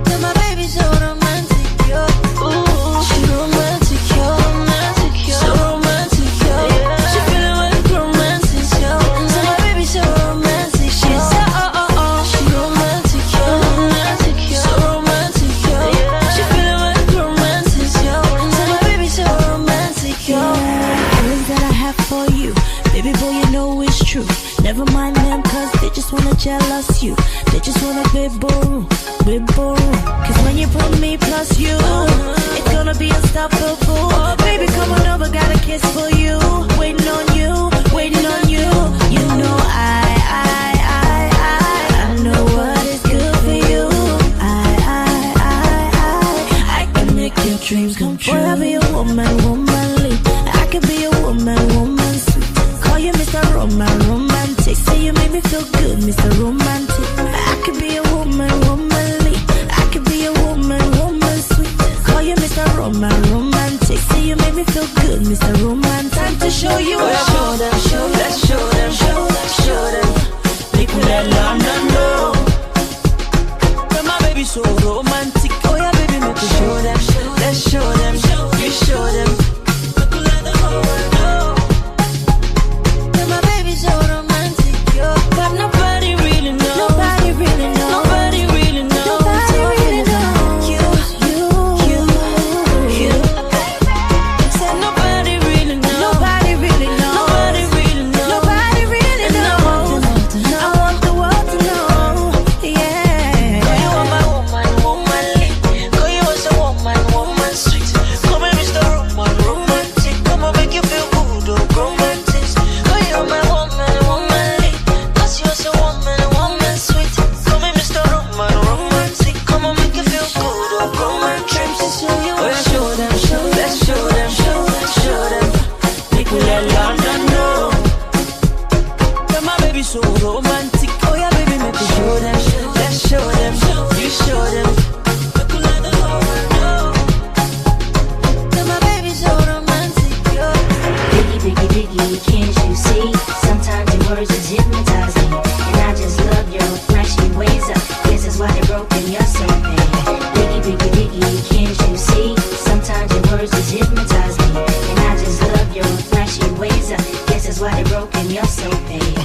Speaker 10: that my baby so romantic, yo. Ooh, she romantic, yo. So romantic, yo. She feeling like romantic, yo. So my baby so romantic, she's so she romantic, yo. So romantic, yo. She feeling like romantic, yo. So my baby so romantic, yo. Feelings that I have for you, baby boy, you know it's true. Never mind them, cause they just wanna jealous you. They just wanna be boo. Cause when you put me plus you, it's gonna be unstoppable. Baby, come on over, got a kiss for you. Waiting on you. You know I know what is good for you. I can make your dreams come true. Boy, I'll be a womanly. I could be a woman sweet. Call you Mr. Romantic. Say you make me feel good, Mr. Romantic. I could be a womanly. I could be a woman sweet. Call you Mr. Romantic. Say you make me feel good, Mr. Romantic. Time to show you out. Let's show them. Make me let London know that my baby so romantic. Oh yeah, baby, make me show them. Let's show them. You show them. Make me let the whole world know that my baby so romantic, yo. But nobody really knows. Nobody really knows. You. Said nobody really knows. Nobody really knows. I want the world to know. Yeah. Call you my womanly. Call you as a woman sweet. Come and Mr. Romantic. Come and make you feel good, romantic. Call you my womanly. Cause you're so woman sweet. Come and Mr. Romantic. Come and make you feel good, romantic. Show them. Let's show them. Make me let London know that my baby so romantic. Oh yeah, baby, make me show them. Let's show them. You show them. Make me let the whole world know that my baby so romantic, yo.
Speaker 7: Biggie, can't you see? Sometimes your words just hypnotize me, and I just love your flashy ways. Guess that's why they're broken, you're so paid. Biggie, can't you see? Sometimes your words just hypnotize me, and I just love your flashy ways. Guess that's why they're broken, you're so paid.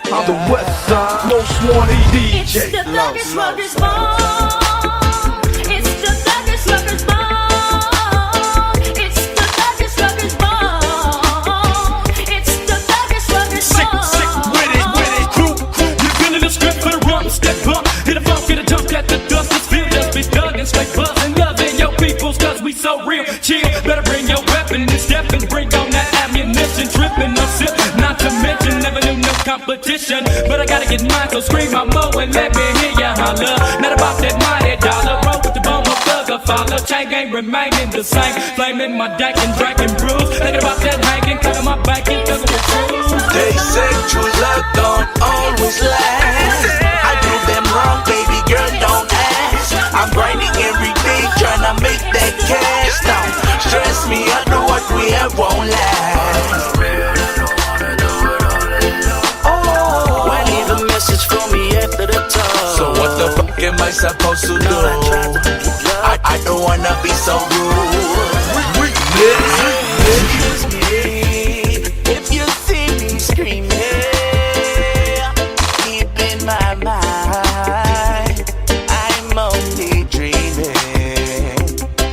Speaker 3: I'm the West Side most wanted DJ.
Speaker 10: It's the Thuggish Ruggers Ball. It's the Thuggish Ruggers Ball. It's the Thuggish Ruggers Ball. It's the Thuggish Ruggers Ball.
Speaker 6: sick with it, crew. You're feeling the script for the rum, step up. Hit a funk, get a jump, get the dust, it's feel just be thuggin', straight buzzing, loving your people so real. Chill, better bring your weapon and step and bring on that ammunition. Tripping, no sip, not to mention never knew no competition. But I gotta get mine, so scream my mo and let me hear ya holler. Not about that mighty dollar, roll with the bone of thugger follow. Chain game remaining the same, flaming my deck and dragging bruise. Thinking about that hanging, cutting my back and thugging with truth.
Speaker 15: They say true love don't always last. I do them wrong, baby girl, don't ask. I'm grinding every day, trying to make that cash. Don't stress me, I know what we have won't last. Oh, why leave a message for me after the talk? So what the fuck am I supposed to do? I don't wanna be so rude. Excuse me, if you see me screaming, keep in my mind, I'm only dreaming.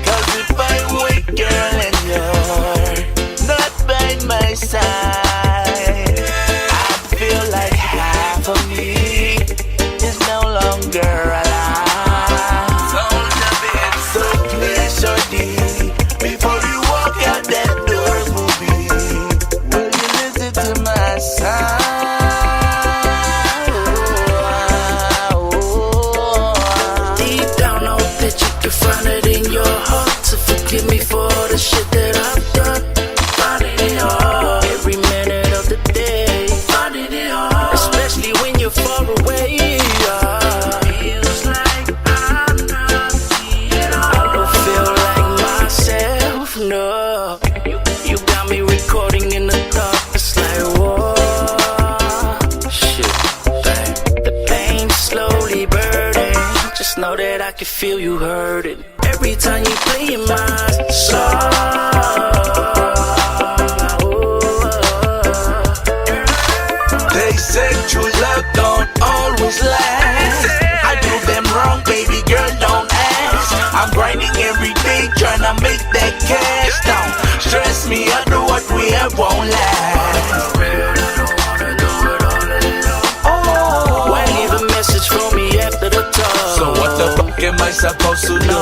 Speaker 15: Cause if I wake, girl, and you're not by my side, I feel like half of me is no longer alive. So please, shorty, before you walk out that door, movie, will you listen to my song? Deep down, I hope that you can find it in your heart to forgive me for all the shit that I've done. Find it in your heart every minute of the day. Find it in your heart, especially when you're far away. Feels like I'm not here. I don't feel like myself, no. You got me recording in the dark. It's like, whoa, shit, bang. The pain's slowly burning. Just know that I can feel you hurting every time you play my song. They say true love don't always last. I do them wrong, baby girl, don't ask. I'm grinding every day, trying to make that cash. Don't stress me, I know what we have won't last. Oh, why leave a message for me after the talk? So what the fuck am I supposed to do?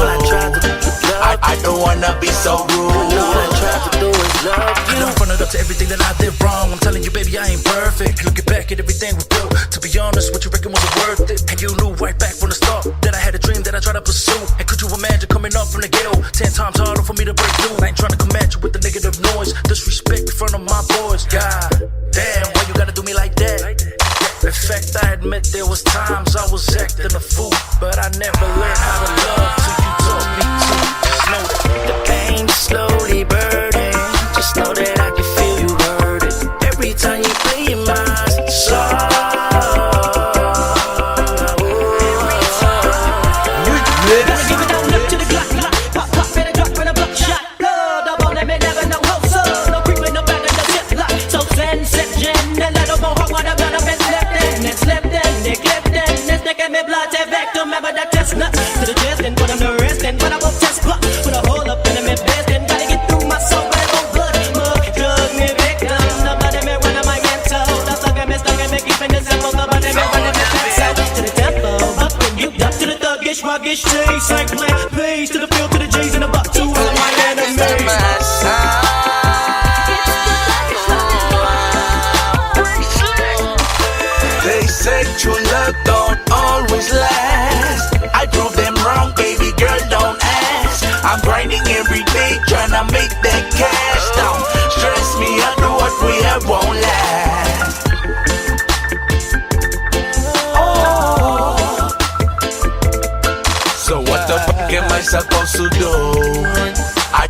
Speaker 15: I don't wanna be so rude. All I try to do is love you. I know I'm fronted up to everything that I did wrong. I'm telling you, baby, I ain't perfect. Looking back at everything we built, to be honest, what you reckon was it worth it? And you knew right back from the start that I had a dream that I tried to pursue. And could you imagine coming up from the ghetto 10 times harder for me to break through? I ain't trying to come at you with the negative noise, disrespect in front of my boys. God damn, why you gotta do me like that? In fact, I admit there was times I was acting a fool, but I never learned how to love till you taught me to. Just know that the pain's slowly burning. Just know that I can feel you hurting every time you play my song.
Speaker 6: Ruggish chase like black pays to the field to the J's and the buck to all of my enemies.
Speaker 15: They say true love don't always last. I prove them wrong, baby girl, don't ask. I'm grinding every day, trying to make that cash. Don't stress me, I know what we have won't last. Oh, so what the fuck am I supposed to do?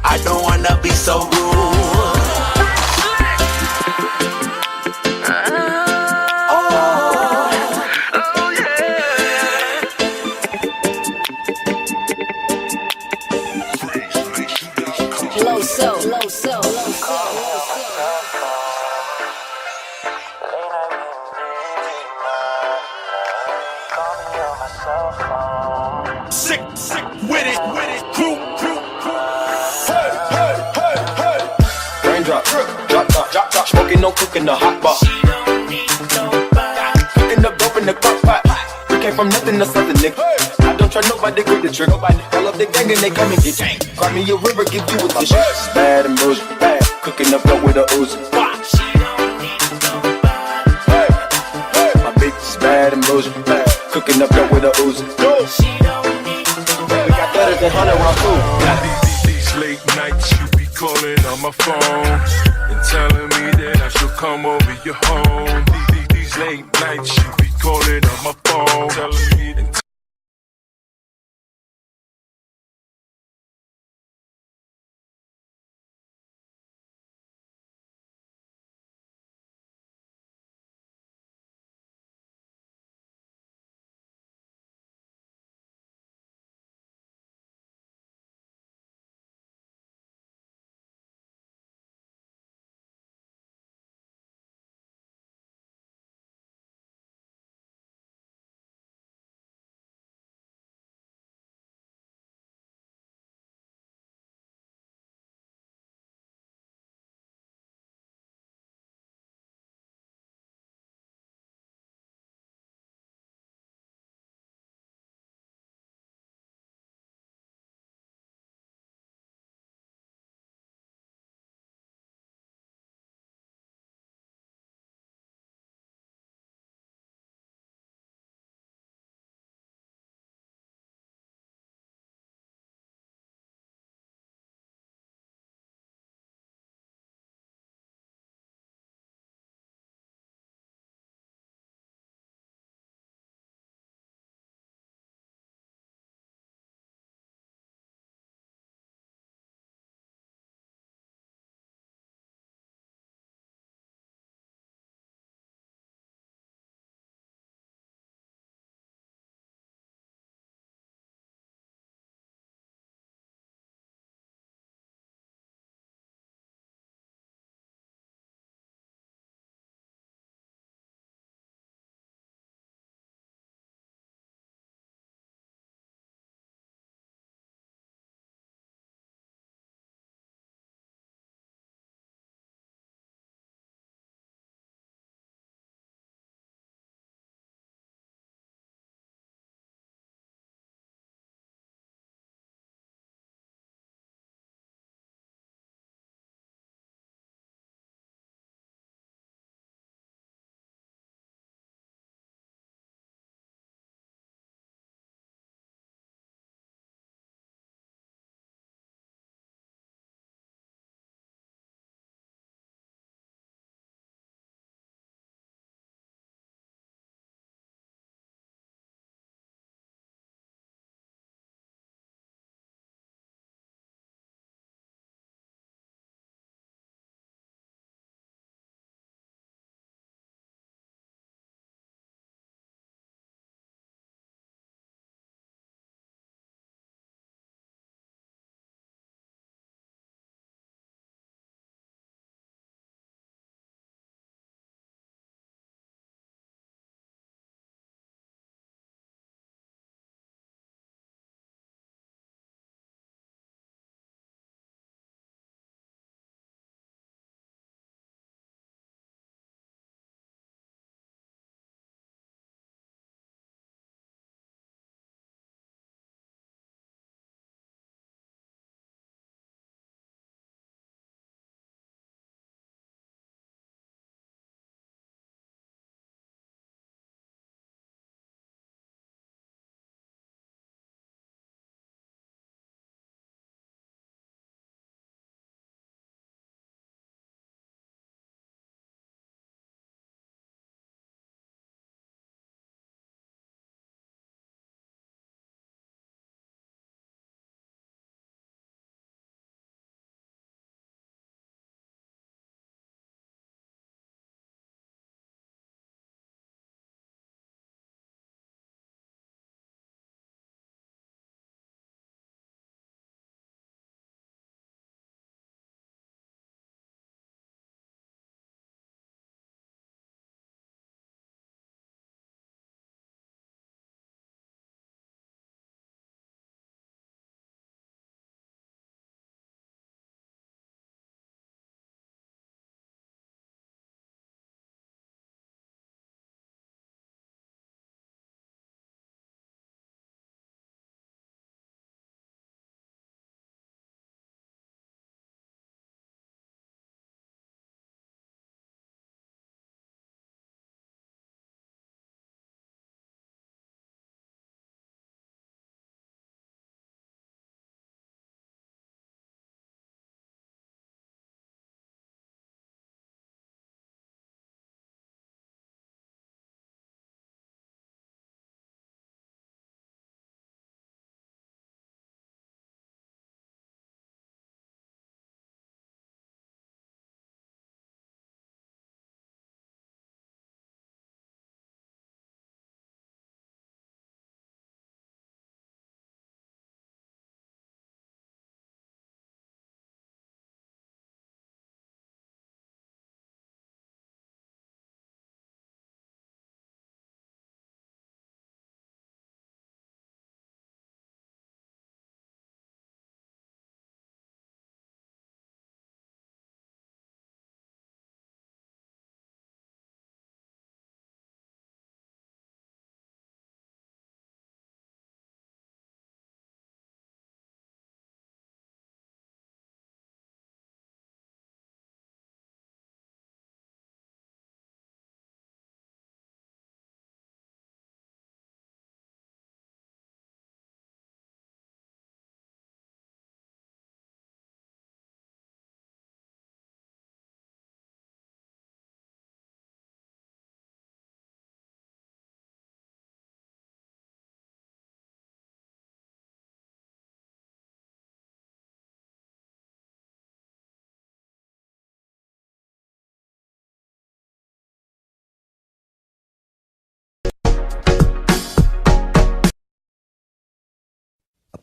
Speaker 15: I don't wanna be so rude.
Speaker 5: Sick with it, crew. Hey, hey, hey, hey.
Speaker 16: Raindrop, drop, smoking, no cooking, the hot bar. Cooking up dope in the crock pot. We came from nothing to something, nigga. I don't try nobody, grip the trick. I love the gang and they come and get gang. Cry me a river, give you a tissue. Bad and bullshit, bad. Cooking up dope with a Uzi. My bitch is bad and bullshit, bad. Cooking up dope with a Uzi. We got better than 100 round food.
Speaker 17: These late nights you be calling on my phone and telling me that I should come over your home. These late nights you be calling on my phone, telling me and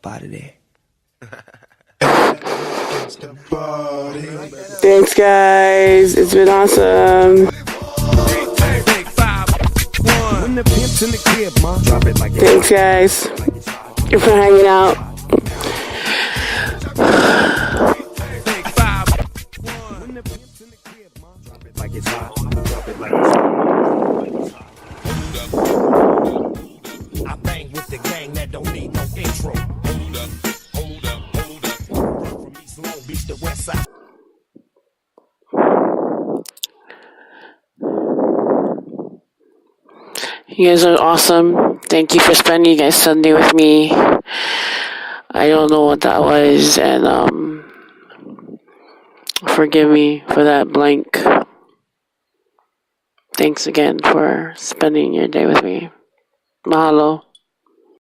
Speaker 3: up out of there.
Speaker 1: Thanks, guys. It's been awesome.
Speaker 3: When the pimp's in the crib, ma, drop it like it's
Speaker 1: Thanks, guys. You're for hanging out.
Speaker 3: like it's hot. Drop it like it's hot. I bang with the gang that don't need no intro. Hold up, hold up, hold up. From East Long Beach to West Side.
Speaker 1: You guys are awesome. Thank you for spending you guys Sunday with me. I don't know what that was, and forgive me for that blank. Thanks again for spending your day with me. Mahalo.